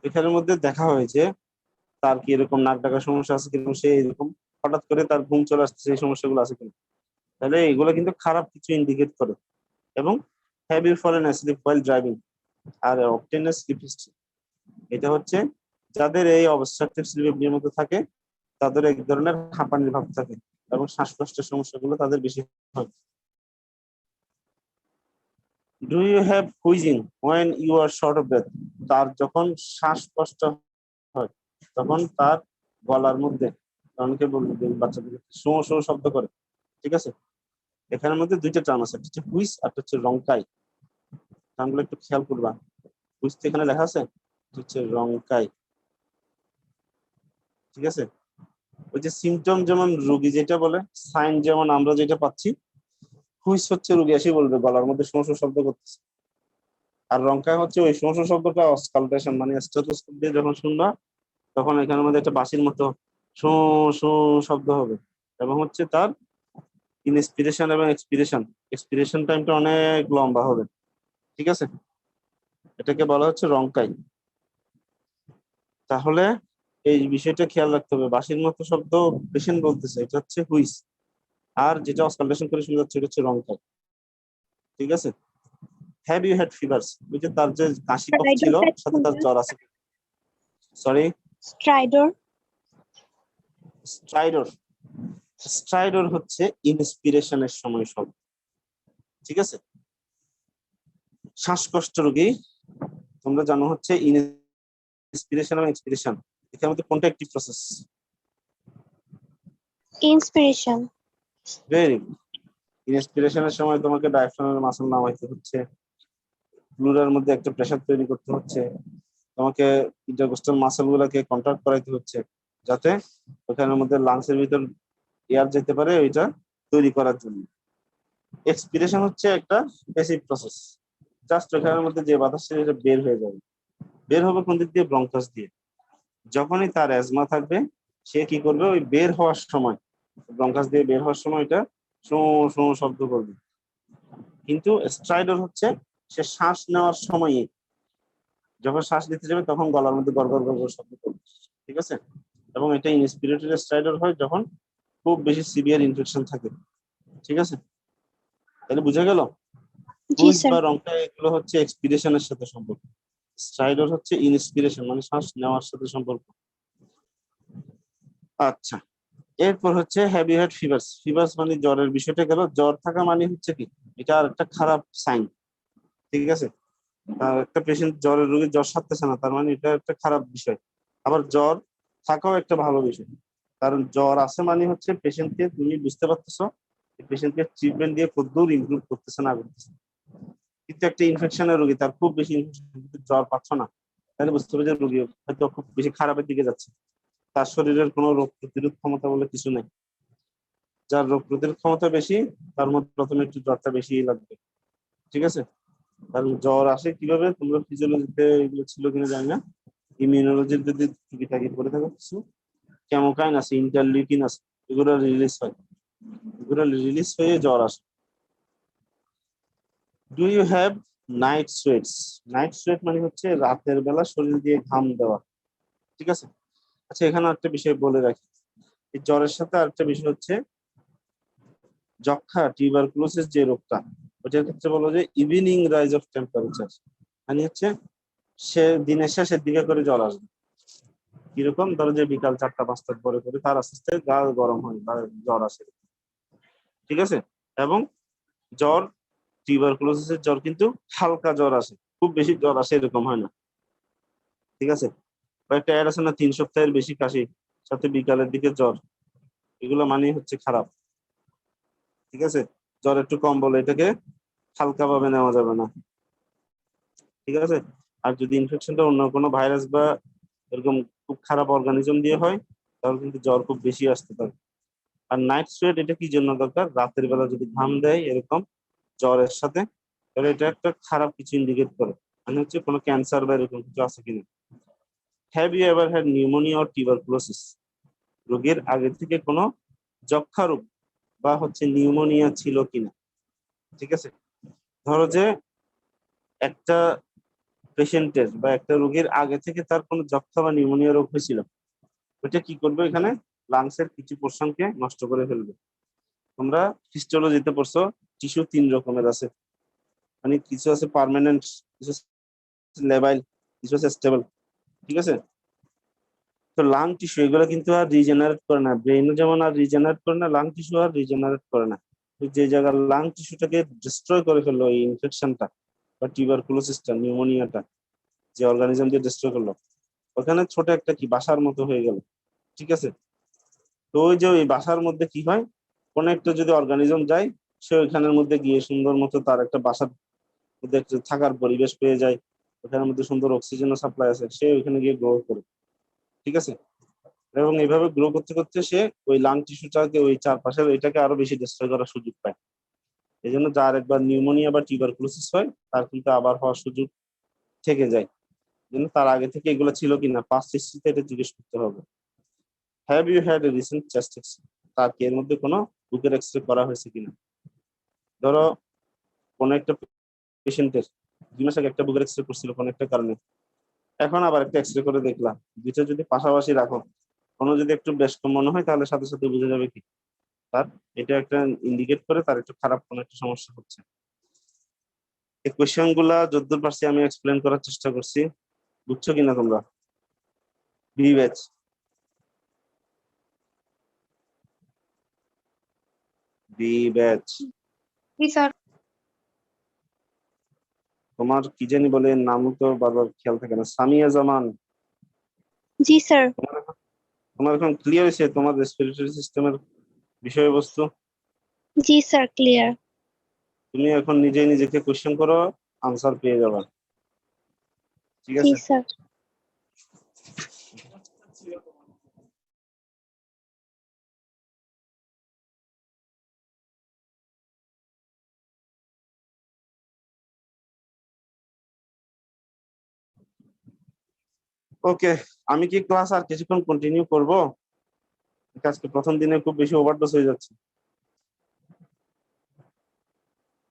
এখানের মধ্যে দেখা হয়েছে তার কি এরকম নাক ডাকার সমস্যা আছে কিনা, সে এরকম হঠাৎ করে তার ঘুম চলে আসছে, এই সমস্যাগুলো আছে কিনা, তাহলে এগুলো কিন্তু খারাপ কিছু ইন্ডিকেট করে। এবং have you fallen asleep while driving আর অবটেন আ স্লিপ হিস্ট্রি, এটা হচ্ছে যাদের এই অবস্ট্রাকটিভ স্লিপ এপনিয়ার মধ্যে থাকে তাদের এক ধরনের হাঁপানির ভাব থাকে এবং শ্বাসকষ্টের সমস্যাগুলো তাদের বেশি হয়। Do you have wheezing when you are short of breath, তার যখন শ্বাসকষ্ট হয় তখন তার গলার মধ্যে, অনেকে বলবে বাচ্চাদের শো শো শব্দ করে। ঠিক আছে, এখানের মধ্যে দুইটা টার্ম আছে, একটা হচ্ছে হুইস আর একটা হচ্ছে রংকাই। টার্মগুলো একটু খেয়াল করবা। হুইস তো এখানে লেখা আছে, এটা হচ্ছে রংকাই। ঠিক আছে, ওই যে সিমটম যেমন রোগী যেটা বলে, সাইন যেমন আমরা যেটা পাচ্ছি, হুইস হচ্ছে রোগী এসে বলবে গলার মধ্যে শো শো শব্দ করতেছে। আর রংকাই হচ্ছে ওই শো শো শব্দটা অসকালটেশন, মানে স্টেথোস্কোপ দিয়ে যখন শুনবা তখন এখানের মধ্যে একটা বাঁশির মতো শো শো শব্দ হবে। এবং হচ্ছে তার ইনস্পিরেশন এবং এক্সপিরেশন, এক্সপিরেশন টাইমটা অনেক লম্বা হবে। ঠিক আছে, এটাকে বলা হচ্ছে রংকাই। তাহলে এই বিষয়টা খেয়াল রাখতে হবে, বাঁশির মতো শব্দ পেশেন্ট বলতেছে, এটা হচ্ছে হুইস, আর যেটা অসকালটেশন করে শোনা যাচ্ছে এটা হচ্ছে রংকাই। ঠিক আছে, হ্যাভ ইউ হ্যাড ফিভারস, ওই যে তার যে কাশি কফ ছিল সাথে তার জ্বর আছে। সরি, স্ট্রাইডর। স্ট্রাইডর, স্ট্রাইডর হচ্ছে ইনস্পিরেশনের সময় শব্দ। ঠিক আছে, শ্বাসকষ্ট রোগী তোমরা জানো হচ্ছে ইনস্পিরেশন এবং এক্সপিরেশন, এখানে মধ্যে কোনটা active process? Inspiration. Very good. ইনস্পিরেশনের সময় তোমাকে ডায়াফ্রামের মাসল নামাইতে হচ্ছে, প্লুরার মধ্যে একটা প্রেসার তৈরি করতে হচ্ছে, তোমাকে ইন্টারকোস্টাল মাসল গুলাকে কন্ট্রাক্ট করাইতে হচ্ছে যাতে ওখানের মধ্যে লাংসের ভিতর এয়ার যেতে পারে, ওইটা তৈরি করার জন্য। এক্সপিরেশন হচ্ছে একটা প্যাসিভ প্রসেস, জাস্ট ওখানের মধ্যে যে বাতাস সেটা বের হয়ে যাবে। বের হবে কোন দিক দিয়ে? ব্রঙ্কাস দিয়ে। যখনই তার অ্যাজমা থাকবে সে কি করবে, ওই বের হওয়ার সময়, ব্রঙ্কাস দিয়ে বের হওয়ার সময় এটা শো শো শব্দ করবে। কিন্তু স্ট্রাইডর হচ্ছে সে শ্বাস নেওয়ার সময়ই, যখন শ্বাস নিতে যাবে তখন গলার মধ্যে গড়গড় গড়গড় শব্দ করবে। ঠিক আছে, এবং এটা ইনস্পিরেটরি স্ট্রাইডর হয় যখন খুব বেশি সিভিয়ার ইনফেকশন থাকে। ঠিক আছে, তাহলে বুঝা গেল? জি হুইস স্যার। বা রংটা এগুলো হচ্ছে এক্সপিরেশনের সাথে সম্পর্ক, স্ট্রাইডর হচ্ছে ইনস্পিরেশন মানে শ্বাস নেওয়ার সাথে সম্পর্ক। আচ্ছা, এরপর হচ্ছে have you had fevers, fevers মানে জ্বরের বিষয়টা গেল। জ্বর থাকা মানে হচ্ছে কি, এটা আর একটা খারাপ সাইন। ঠিক আছে, একটা পেশেন্ট জ্বরের রোগী জ্বর সারতেছে না, তার মানে এটা একটা খারাপ বিষয়। আবার জ্বর থাকাও একটা ভালো বিষয়, কারণ জ্বর আছে মানে হচ্ছে পেশেন্টকে তুমি বুঝতে পারতেছো পেশেন্টকে ট্রিটমেন্ট দিয়ে কতদূর ইমপ্রুভ করতেছে না করতেছে। কিন্তু একটা ইনফেকশনের রোগী, তার খুব বেশি ইনফেকশন কিন্তু জ্বর পাচ্ছ না, তাহলে বুঝতে হবে যে রোগী হয়তো খুব বেশি খারাপের দিকে যাচ্ছে, তার শরীরের কোনো রোগ প্রতিরোধ ক্ষমতা বলে কিছু নেই। যার রোগ প্রতিরোধ ক্ষমতা বেশি তার মধ্যে প্রথমে একটু জ্বরটা বেশি লাগবে। ঠিক আছে, কারণ জ্বর আসে কিভাবে, তোমরা ফিজিওলজিতে এগুলো ছিল কিনা জানি না, ইমিউনোলজির যদি টুকিটাকি করে থাকো কিছু, কেমোকাইন আছে, ইন্টারলিউকিন আছে, এগুলো রিলিজ হয়, এগুলো রিলিজ হয়ে জ্বর আসে। Do you have night sweats, night sweat মানে হচ্ছে রাতের বেলা শরীর দিয়ে ঘাম দেওয়া। ঠিক আছে, আচ্ছা এখানে একটা বিষয় বলে রাখি, এই জ্বরের সাথে আরেকটা বিষয় হচ্ছে যক্ষা টিউবারকুলোসিস যে রোগটা, ওটার ক্ষেত্রে বলো যে ইভিনিং রাইজ অফ টেম্পারেচার, মানে হচ্ছে সে দিনের শেষের দিকে করে জ্বর আসবে। কিরকম, ধরো যে বিকাল 4টা 5টার পরে করে তার আস্তে আস্তে গা গরম হয় বা জ্বর আসে। ঠিক আছে, এবং জ্বর টিউবারকুলোসিসের জ্বর কিন্তু হালকা জ্বর আসে, খুব বেশি জ্বর আসে এরকম হয় না। ঠিক আছে, কয়েকটা অ্যাড আছে না, 3 সপ্তাহের বেশি কাশি সাথে বিকালের দিকে জ্বর, এগুলো মানেই হচ্ছে খারাপ। ঠিক আছে, জ্বর একটু কম বলে এটাকে হালকা ভাবে নেওয়া যাবে না। ঠিক আছে। আর যদি ইনফেকশনটা অন্য কোনো ভাইরাস বা এরকম খুব খারাপ অর্গানিজম দিয়ে হয় তাহলে কিন্তু জ্বর খুব বেশি আসতে পারে। আর নাইট সোয়েট এটা কি জন্য দরকার? রাতের বেলা যদি ঘাম দেয় এরকম জ্বরের সাথে, তাহলে এটা একটা খারাপ কিছু ইন্ডিকেট করে, মানে হচ্ছে কোনো ক্যান্সার বা এরকম কিছু আছে কিনা। Have you ever had pneumonia or tuberculosis? রোগীর আগে থেকে কোনো যক্ষা রোগ বা হচ্ছে নিউমোনিয়া ছিল কিনা। ঠিক আছে, ধরো যে একটা পেশেন্টের বা একটা রোগীর আগে থেকে তার কোনো যক্ষা বা নিউমোনিয়া রোগ হয়েছিল, ওইটা কি করবে? এখানে লাংসের কিছু পোর্শনকে নষ্ট করে ফেলবে। তোমরা হিস্টোলজিতে পড়ছো টিস্যু 3 রকমের আছে, মানে কিছু আছে পার্মানেন্ট, কিছু লেবাইল, কিছু আছে স্টেবল। ঠিক আছে, তো লাং টিস্যু এগুলো কিন্তু আর রিজেনারেট করে না, ব্রেনও যেমন আর রিজেনারেট করে না, লাং টিস্যু আর রিজেনারেট করে না। তো যে জায়গার লাং টিস্যুটাকে ডিস্ট্রয় করে ফেললো এই ইনফেকশনটা বা টিউবারকুলোসিসটা, নিউমোনিয়াটা যে অর্গানিজম দিয়ে ডিস্ট্রয় করলো, ওখানে ছোট একটা কি বাসার মতো হয়ে গেল। ঠিক আছে, তো ওই যে ওই বাসার মধ্যে কি হয়, কোন একটা যদি অর্গানিজম যায়, সে ওইখানের মধ্যে গিয়ে সুন্দর মতো তার একটা বাসার মধ্যে একটা থাকার পরিবেশ পেয়ে যায়, ওখানের মধ্যে সুন্দর অক্সিজেনও সাপ্লাই আছে, সে ওইখানে গিয়ে গ্রো করে। ঠিক আছে, এবং এইভাবে গ্রো করতে করতে সে ওই লাং টিস্যুটাকে, ওই চারপাশের ওইটাকে আরো বেশি ডিস্ট্রয় করার সুযোগ পায়। এই জন্য যার একবার নিউমোনিয়া বা টিউবারকুলোসিস হয় তার কিন্তু আবার হওয়ার সুযোগ থেকে যায়। জন্য তার আগে থেকে এগুলো ছিল কিনা পাস্ট হিস্ট্রিতে এটা জিজ্ঞেস করতে হবে। Have you had a recent chest X ray? তার কি এর মধ্যে কোনো বুকের এক্সরে করা হয়েছে কিনা। ধরো কোনো একটা পেশেন্টের 2 মাস আগে একটা বুকের এক্সরে করছিল কোনো একটা কারণে, এখন আবার একটা এক্সরে করে দেখলাম, দুইটা যদি পাশাপাশি রাখো, কোনো যদি একটু বেশ কম মনে হয় তাহলে সাথে সাথে বুঝে যাবে কি তার এটা একটা ইন্ডিকেট করে তার একটু খারাপ কোনো একটা সমস্যা হচ্ছে। এই কোয়েশ্চেন গুলা যতদূর পারছি আমি এক্সপ্লেন করার চেষ্টা করছি, বুঝছো কিনা তোমরা? B batch, B batch. জি স্যার। তোমার কি জানি বলে নামও তো বারবার খেয়াল থাকে না, সামিয়া জামান। জি স্যার। তোমার এখন ক্লিয়ার হয়েছে তোমার রেসপিরেটরি সিস্টেমের বিষয়বস্তু? জি স্যার, ক্লিয়ার। তুমি এখন নিজেই নিজেকে কোশ্চেন করো, আনসার পেয়ে যাবে। ঠিক জি আছে, স্যার। ওকে। আমি কি ক্লাস আর কিছুক্ষণ কন্টিনিউ করব? আজকে প্রথম দিনে খুব বেশি ওভারডোজ হয়ে যাচ্ছে।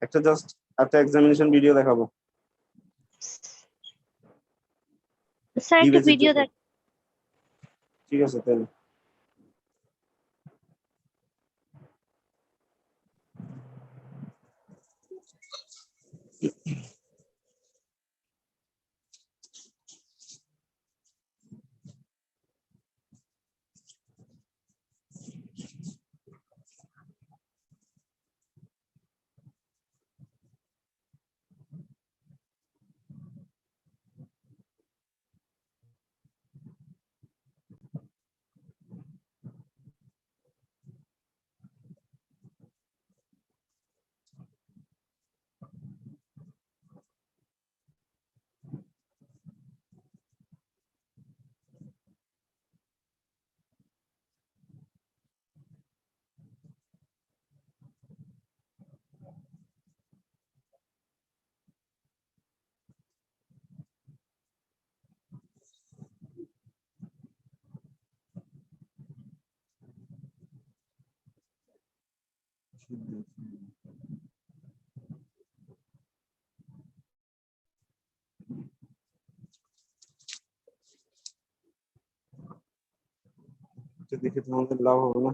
একটা জাস্ট একটা এক্সামিনেশন ভিডিও দেখাবো স্যার একটা ডিবেজের ভিডিও জন্য। দেখ। ঠিক আছে তাহলে। এটা দেখে তোমাদের লাভ হবে না।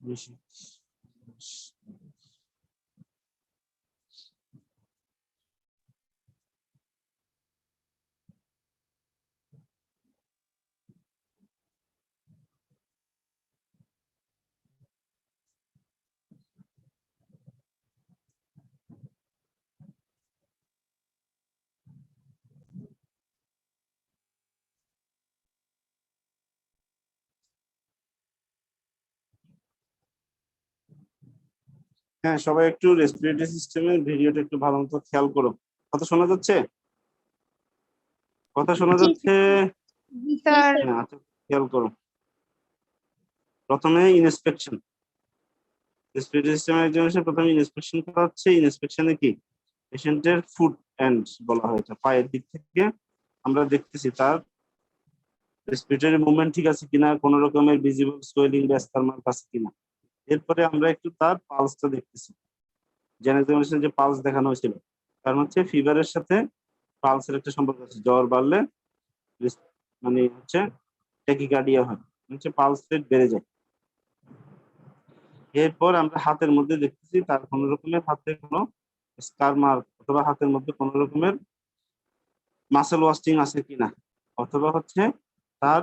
বেশি। হ্যাঁ, সবাই একটু রেসপিরেটরি সিস্টেমের ভিডিওটা একটু ভালো মতো খেয়াল করো। কথা শোনা যাচ্ছে? কথা শোনা জি যাচ্ছে? জি স্যার। স্যার। হ্যাঁ, আচ্ছা, খেয়াল করো। প্রথমে ইন্সপেকশন, রেসপিরেটরি সিস্টেম এক্সামিনেশন প্রথমে ইন্সপেকশন করা হচ্ছে। ইন্সপেকশনে কি পেশেন্টের ফুট এন্ড বলা হয়েছে, পায়ের দিক থেকে আমরা দেখতেছি তার রেসপিরেটরি মুভমেন্ট ঠিক আছে কিনা, কোনো রকমের ভিজিবল সোয়েলিং বা স্কার মার্ক আছে কিনা। এরপরে আমরা একটু তার পালসটা দেখতেছি। জেন এক্সামিনেশন যে পালস দেখানো হয়েছিল, কারণ হচ্ছে ফিভারের সাথে পালসের একটা সম্পর্ক আছে। জ্বর বাড়লে মানে হচ্ছে ট্যাকিকার্ডিয়া হয়, হচ্ছে পালস রেট বেড়ে যায়। এরপর আমরা হাতের মধ্যে দেখতেছি তার কোন রকমের হাতে কোনো স্কার মার্ক অথবা হাতের মধ্যে কোন রকমের মাসেল ওয়াস্টিং আছে কিনা, অথবা হচ্ছে তার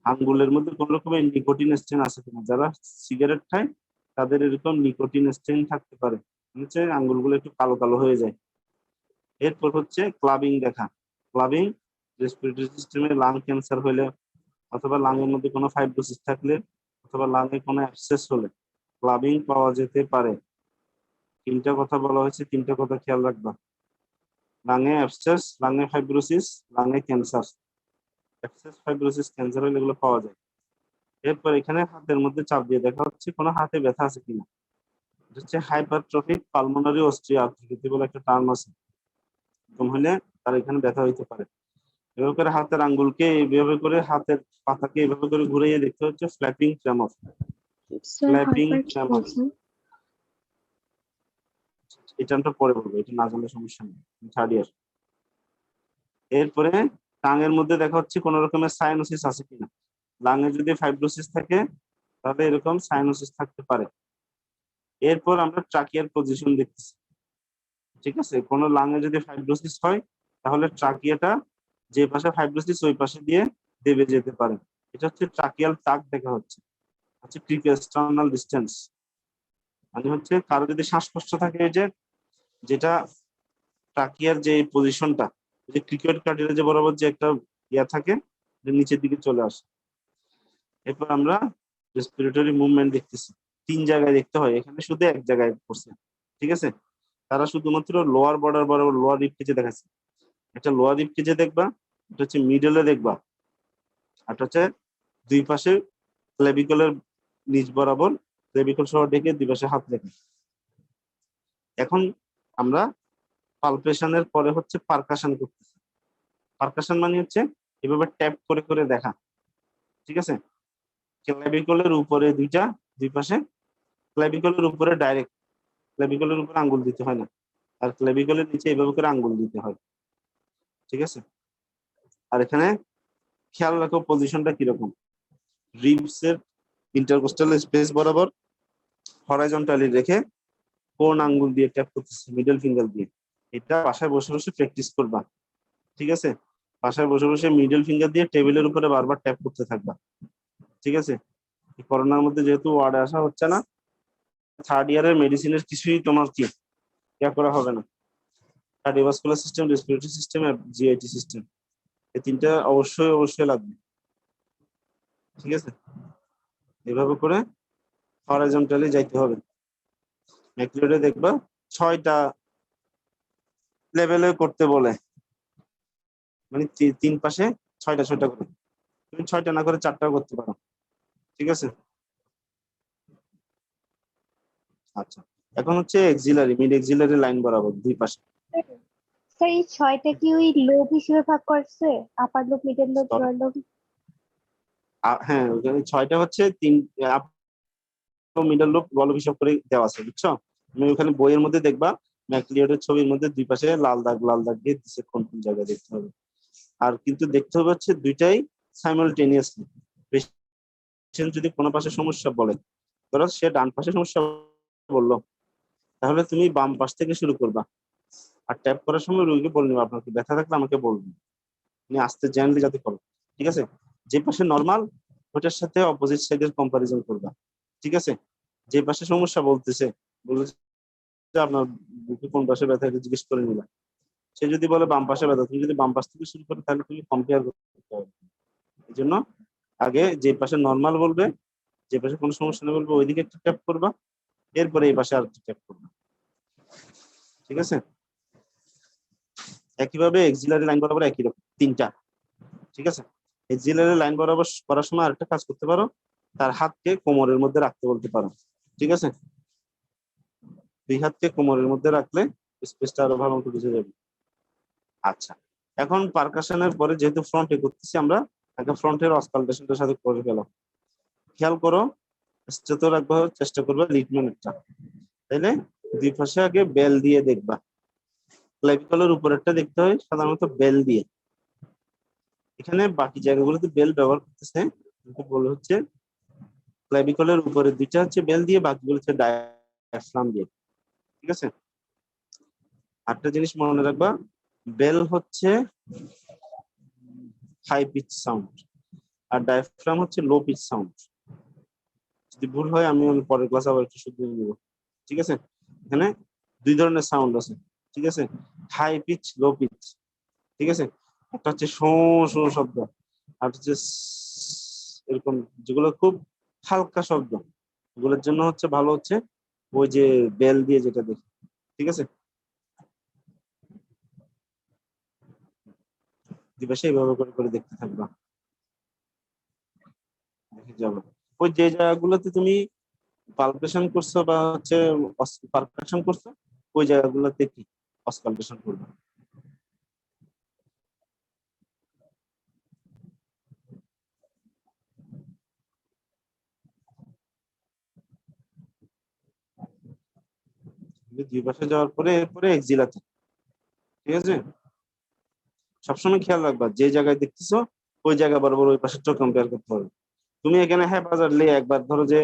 আঙ্গুলের মধ্যে কোন রকমের নিকোটিন স্টেন আছে কিনা। যারা সিগারেট খায় তাদের এরকম নিকোটিন স্টেন থাকতে পারে, হচ্ছে আঙ্গুলগুলো একটু কালো কালো হয়ে যায়। এরপর হচ্ছে ক্লাবিং দেখা। ক্লাবিং রেসপিরেটরি সিস্টেমে লাং ক্যান্সার হলে, অথবা লাংয়ের মধ্যে কোনো ফাইব্রোসিস থাকলে, অথবা লাংয়ে কোনো অ্যাবসেস হলে ক্লাবিং পাওয়া যেতে পারে। তিনটা কথা বলা হয়েছে, তিনটা কথা খেয়াল রাখবা। লাংয়ে অ্যাবসেস, লাংয়ে ফাইব্রোসিস, লাংয়ে ক্যান্সার। অ্যাবসেস, ফাইব্রোসিস, ক্যান্সার হলে এগুলো পাওয়া যায়। এরপর এখানে হাতের মধ্যে চাপ দিয়ে দেখা হচ্ছে কোনো হাতে ব্যথা আছে কিনা। এটা হচ্ছে হাইপারট্রফিক পালমোনারি অস্টিওআর্থ্রাইটিস বলে একটা টার্ম আছে। এরকম হলে তার এখানে ব্যথা হইতে পারে। এভাবে করে হাতের আঙ্গুলকে এইভাবে করে, হাতের পাতাকে এইভাবে করে ঘুরিয়ে দেখতে হচ্ছে flapping tremor. Sir flapping hyper কি ট্রেমর, বলছেন? এটা আমরা পরে বলবো, এটা না জানলে সমস্যা নেই, থার্ড ইয়ার। এরপরে টাঙের মধ্যে দেখা হচ্ছে কোন রকমের সাইনোসিস আছে কিনা। লাঙে যদি ফাইব্রোসিস থাকে তাহলে এরকম সাইনোসিস থাকতে পারে। এরপর আমরা ট্রাকিয়ার পজিশন দেখতেছি, ঠিক আছে। কোনো লাঙে যদি ফাইব্রোসিস হয় তাহলে ট্রাকিয়াটা যে পাশে ফাইব্রোসিস ওই পাশে দিয়ে দেবে যেতে পারে। এটা হচ্ছে ট্রাকিয়াল টাক দেখা হচ্ছে। হচ্ছে এক্সটার্নাল ডিস্টেন্স, মানে হচ্ছে কারো যদি শ্বাসকষ্ট থাকে, এই যে যেটা ট্রাকিয়ার যে পজিশনটা, যে ক্রিকেট কার্ডের যে বরাবর যে একটা ইয়া থাকে, যে নিচের দিকে চলে আসে। এরপর আমরা রেসপিরেটরি মুভমেন্ট দেখতেছি। তিন জায়গায় দেখতে হয়, এখানে শুধু এক জায়গায় করছে, ঠিক আছে। তারা শুধুমাত্র লোয়ার বর্ডার বরাবর লোয়ার রিব কেজে দেখাচ্ছে। একটা লোয়ার রিব কেজে দেখবা, এটা হচ্ছে মিডলে দেখবা, আর হচ্ছে দুই পাশে ক্লেভিকলের নিচ বরাবর ক্লেভিকল সহ ডেকে দুই পাশে হাত রেখে। এখন আমরা পালপেশনের পরে হচ্ছে পারকাশন করতেছি। পারকাশন মানে হচ্ছে এভাবে ট্যাপ করে করে দেখা, ঠিক আছে। ক্লেভিকলের উপরে দুইটা, দুই পাশে ক্লেভিকলের উপরে ডাইরেক্ট, ক্লেভিকলের উপরে আঙ্গুল দিতে হয় না, আর ক্লেভিকলের নিচে এভাবে করে আঙ্গুল দিতে হয়, ঠিক আছে। আর এখানে খেয়াল রাখো পজিশনটা কিরকম। রিবস এর ইন্টারকোস্টাল স্পেস বরাবর হরাইজন্টালি রেখে কোন আঙ্গুল দিয়ে ট্যাপ করতেছে, মিডল ফিঙ্গার দিয়ে। এটা বাসায় বসে বসে প্র্যাকটিস করবা, ঠিক আছে। বাসায় বসে বসে মিডল ফিঙ্গার দিয়ে টেবিলের উপরে বারবার ট্যাপ করতে থাকবা, ঠিক আছে। করোনার মধ্যে যেহেতু ওয়ার্ডে আসা হচ্ছে না, থার্ড ইয়ারের মেডিসিনের কিছুই তোমার কি করা হবে না। কার্ডিওভাস্কুলার সিস্টেম, রেসপিরেটরি সিস্টেম আর জিআইটি সিস্টেম, এই তিনটা অবশ্যই অবশ্যই লাগবে, ঠিক আছে। এভাবে করে হরাইজন্টালি যাইতে হবে। ম্যাকলিওডে দেখবা 6টা লেভেলে করতে বলে, মানে তিন পাশে 6টা 6টা করে। তুমি 6টা না করে 4টাও করতে পারো, ঠিক আছে। আচ্ছা, এখন হচ্ছে এক্সিলারি, মিড এক্সিলারি লাইন বরাবর দুই পাশে। স্যার এই 6টা কি ওই লোব হিসেবে ভাগ করছে? Upper lobe, middle lobe, lower lobe? হ্যাঁ, ওখানে 6টা হচ্ছে তিন মিডল লোব গলব হিসাব করে দেওয়া আছে, বুঝছো। তুমি ওখানে বইয়ের মধ্যে দেখবা ম্যাকলিওডের ছবির মধ্যে দুই পাশে লাল দাগ দিয়ে দিচ্ছে কোন কোন জায়গায় দেখতে হবে। আর কিন্তু দেখতে হবে হচ্ছে দুইটাই সাইমালটেনিয়াসলি। পেশেন্ট যদি কোনো পাশে সমস্যা বলে ধরো সে ডান পাশে সমস্যা বললো, তাহলে তুমি বাম পাশ থেকে শুরু করবা, আর ট্যাপ করার সময় রোগীকে বলে নেবে আপনার কি ব্যথা থাকলে আমাকে বলবেন, তুমি আস্তে জেনারেলি যাতে করো, ঠিক আছে? যে পাশে নর্মাল ওটার সাথে অপোজিট সাইডের কম্পারিজন করবা, ঠিক আছে? যে পাশে সমস্যা বলতেছে যে আপনার বুকে কোন পাশে ব্যথা এটা জিজ্ঞেস করে নিবা, সে যদি বলে বাম পাশে ব্যথা, তুমি যদি বাম পাশ থেকে শুরু করো তাহলে তুমি কম্পেয়ার করতে হবে। এই জন্য আগে যে পাশে নর্মাল বলবে, যে পাশে কোনো সমস্যা নেই বলবে ওইদিকে একটু ট্যাপ করবা, এরপরে এই পাশে আর একটু ট্যাপ করবা, ঠিক আছে? একইভাবে এক্সিলারি লাইন বরাবর একই রকম তিনটা, ঠিক আছে? এক্সিলারি লাইন বরাবর করার সময় আরেকটা কাজ করতে পারো, তার হাতকে কোমরের মধ্যে রাখতে বলতে পারো, ঠিক আছে? দুই হাতকে কোমরের মধ্যে রাখলে স্পেসটা আরো ভালো মতো বুঝে যাবে। আচ্ছা, এখন পারকাশনের পরে যেহেতু ফ্রন্টে করতেছি আমরা, আগে ফ্রন্টের অসকালটেশনটার সাথে করে গেলাম। খেয়াল করো, চেষ্টা রাখবা, চেষ্টা করবে লিটমেন্টটা, তাইলে দুই পাশে আগে বেল দিয়ে দেখবা। ক্লাভিকলের উপরেরটা দেখতে হয় সাধারণত বেল দিয়ে, এখানে বাকি জায়গাগুলোতে বেল ব্যবহার করতেছে, কিন্তু বলে হচ্ছে ক্লাভিকলের উপরে দুইটা হচ্ছে বেল দিয়ে, বাকিগুলো হচ্ছে ডায়াফ্রাম দিয়ে, ঠিক আছে? আরেকটা জিনিস মনে রাখবা, বেল হচ্ছে হাই পিচ সাউন্ড আর ডায়াফ্রাম হচ্ছে লো পিচ সাউন্ড। যদি ভুল হয় আমি পরের ক্লাসে আবার একটু শুধরে নিব, ঠিক আছে? এখানে দুই ধরনের সাউন্ড আছে, ঠিক আছে? হাই পিচ, লো পিচ, ঠিক আছে? একটা হচ্ছে শো শো শব্দ, আর হচ্ছে এরকম যেগুলো খুব হালকা শব্দ, এগুলোর জন্য হচ্ছে ভালো হচ্ছে ওই যে বেল দিয়ে যেটা দেখি, ঠিক আছে? দিবসে এইভাবে করে করে দেখতে থাকবা, দেখে যাবে। ওই যে জায়গাগুলোতে তুমি পালপেশন করছো বা হচ্ছে পারকাশন করছো, ওই জায়গাগুলোতে কি অসকালটেশন করবে। দুই পাশে যাওয়ার পরে এরপরে এক্সিলাতে, ঠিক আছে? সবসময় খেয়াল রাখবা যে জায়গায় দেখতেছো ওই জায়গা বরাবর ওই পাশেরটাও কম্পেয়ার করতে হবে। তুমি এখানে হ্যাঁ বাজারলে একবার ধরো যে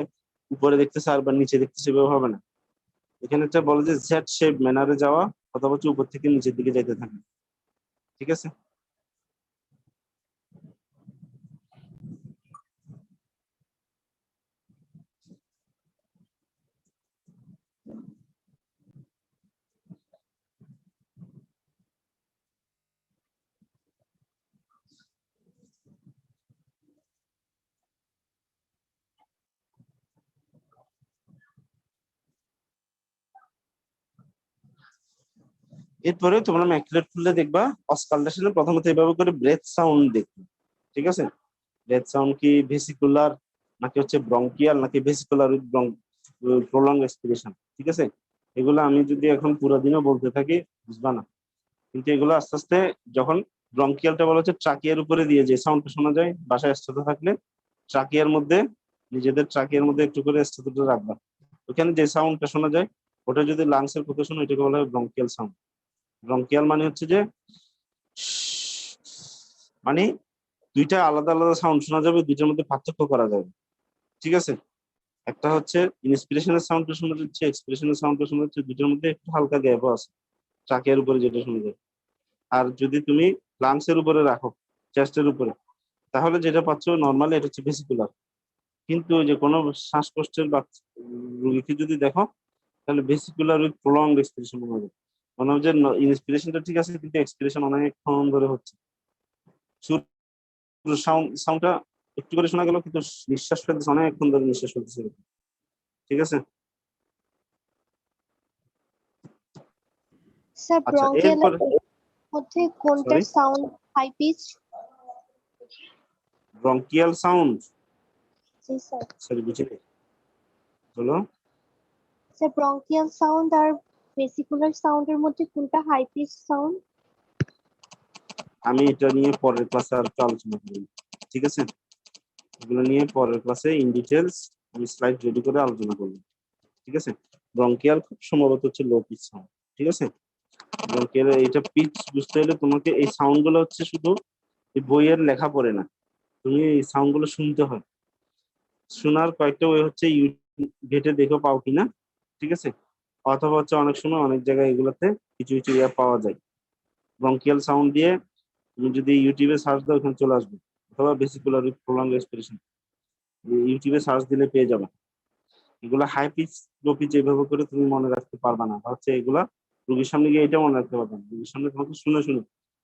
উপরে দেখতেছো আর নিচে দেখতেছো এভাবে হবে না। এখানে একটা বলে যে জেড শেপ ম্যানারে যাওয়া, অথবা হচ্ছে উপর থেকে নিচের দিকে যেতে থাকে, ঠিক আছে? এরপরে তোমরা ম্যাকুলেট খুললে দেখবা অসকালটেশনে প্রথমত এইভাবে করে ব্রেথ সাউন্ড দেখবে, ঠিক আছে? ব্রেথ সাউন্ড কি ভেসিকুলার নাকি হচ্ছে ব্রঙ্কিয়াল নাকি ভেসিকুলার উইথ প্রলং এক্সপিরেশন, ঠিক আছে? এগুলো আমি যদি এখন পুরো দিনও বলতে থাকি বুঝবা না, কিন্তু এগুলো আস্তে আস্তে যখন ব্রঙ্কিয়ালটা বলা হচ্ছে ট্রাকিয়ার উপরে দিয়ে যে সাউন্ডটা শোনা যায়, বাসায় স্থিত থাকলে ট্রাকিয়ার মধ্যে নিজেদের ট্রাকিয়ার মধ্যে একটু করে স্থিতটা রাখবা, ওখানে যে সাউন্ডটা শোনা যায় ওটা যদি লাংসের কথা শোনো এটাকে বলা হয় ব্রঙ্কিয়াল সাউন্ড। ব্রঙ্কিয়াল মানে হচ্ছে যে মানে দুইটা আলাদা আলাদা সাউন্ড শোনা যাবে, দুইটার মধ্যে পার্থক্য করা যাবে, ঠিক আছে? একটা হচ্ছে ইন্সপিরেশনের সাউন্ডটা শোনা যাচ্ছে, এক্সপ্রেশনের সাউন্ডটা শোনা যাচ্ছে, দুইটার মধ্যে একটু হালকা গ্যাপও আছে ট্রাকের উপরে যেটা শোনা যায়। আর যদি তুমি লাংসের উপরে রাখো, চেস্টের উপরে, তাহলে যেটা পাচ্ছ নর্মালি এটা হচ্ছে ভেসিকুলার। কিন্তু যে কোনো শ্বাসকষ্টের বা রোগীকে যদি দেখো তাহলে ভেসিকুলার উইথ প্রলংড এক্সপিরেশন মনে হবে, মনে হয় যে ইন্সপিরেশনটা ঠিক আছে কিন্তু এক্সপিরেশন অনেকক্ষণ ধরে হচ্ছে, সাউন্ডটা একটু করে শোনা গেল কিন্তু নিঃশ্বাস ফেলতেছে অনেকক্ষণ ধরে নিঃশ্বাস ফেলতেছে, ঠিক আছে? স্যার আচ্ছা ব্রঙ্কিয়ালের এরপরে মধ্যে কোনটার sorry, sound high pitch? Bronchial sound, জি স্যার। সরি বুঝিনি, বলো। স্যার ব্রঙ্কিয়াল সাউন্ড আর ভেসিকুলার সাউন্ডের মধ্যে কোনটা হাই পিচ সাউন্ড? আমি এটা নিয়ে পরের ক্লাসে আর একটু আলোচনা করব, ঠিক আছে? এগুলো নিয়ে পরের ক্লাসে ইন ডিটেলস আমি স্লাইড রেডি করে আলোচনা করব, ঠিক আছে? ব্রঙ্কিয়াল খুব সম্ভবত হচ্ছে লো পিচ সাউন্ড, ঠিক আছে? ব্রঙ্কিয়াল এটা পিচ বুঝতে হলে তোমাকে এই সাউন্ড গুলো হচ্ছে শুধু এই বইয়ের লেখা পড়ে না, তুমি এই সাউন্ড গুলো শুনতে হয়। শোনার কয়েকটা ওয়ে হচ্ছে ঘেটে দেখো পাও কিনা, ঠিক আছে? অথবা হচ্ছে অনেক সময় অনেক জায়গায় এগুলোতে কিছু কিছু ইয়া পাওয়া যায়। ব্রঙ্কিয়াল সাউন্ড দিয়ে তুমি যদি ইউটিউবে সার্চ দাও ওখানে চলে আসবে, অথবা ভেসিকুলার প্রলংড রেসপিরেশন ইউটিউবে সার্চ দিলে পেয়ে যাবে। এগুলো হাই পিচ লো পিচ এভাবে করে তুমি মনে রাখতে পারবে না, বা হচ্ছে এগুলা রোগীর সামনে গিয়ে এটা মনে রাখতে পারবে না। রোগীর সামনে তোমাকে শুনে শুনে,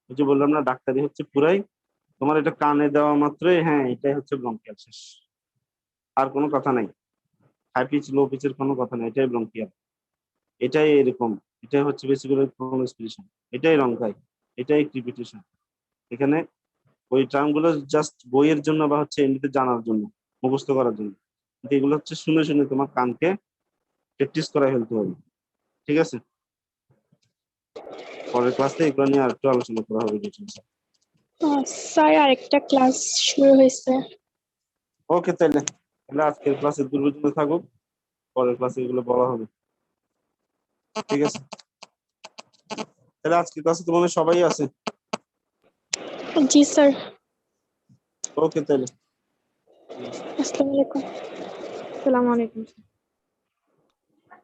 ওই যে বললাম না, ডাক্তারি হচ্ছে পুরাই তোমার এটা কানে দেওয়া মাত্রই হ্যাঁ এটাই হচ্ছে ব্রঙ্কিয়াল, শেষ, আর কোনো কথা নাই। হাই পিচ লো পিচের কোনো কথা নাই, এটাই ব্রঙ্কিয়াল, এটাই এরকম, এটাই হচ্ছে ভেসিকুলার প্রলংড রেসপিরেশন, এটাই রঙ্কাই, এটাই ক্রিপিটেশন। এখানে ওই টার্ম গুলো জাস্ট বইয়ের জন্য বা হচ্ছে এমনিতে জানার জন্য, মুখস্থ করার জন্য, কিন্তু এগুলো হচ্ছে শুনে শুনে তোমার কানকে প্র্যাকটিস করাই ফেলতে হবে, ঠিক আছে? পরের ক্লাসে এগুলো নিয়ে আরেকটু আলোচনা করা হবে ডিটেইলসে। স্যার আরেকটা ক্লাস শুরু হয়েছে। ওকে, তাহলে তাহলে আজকের ক্লাসে দুর্বল থাকুক, পরের ক্লাসে এগুলো বলা হবে, ঠিক আছে? তাহলে আজকের ক্লাসে তোমাদের সবাই আছে? জি স্যার। ওকে, তাহলে আসসালামু আলাইকুম। আসসালামু আলাইকুম।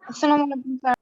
আসসালামু আলাইকুম স্যার।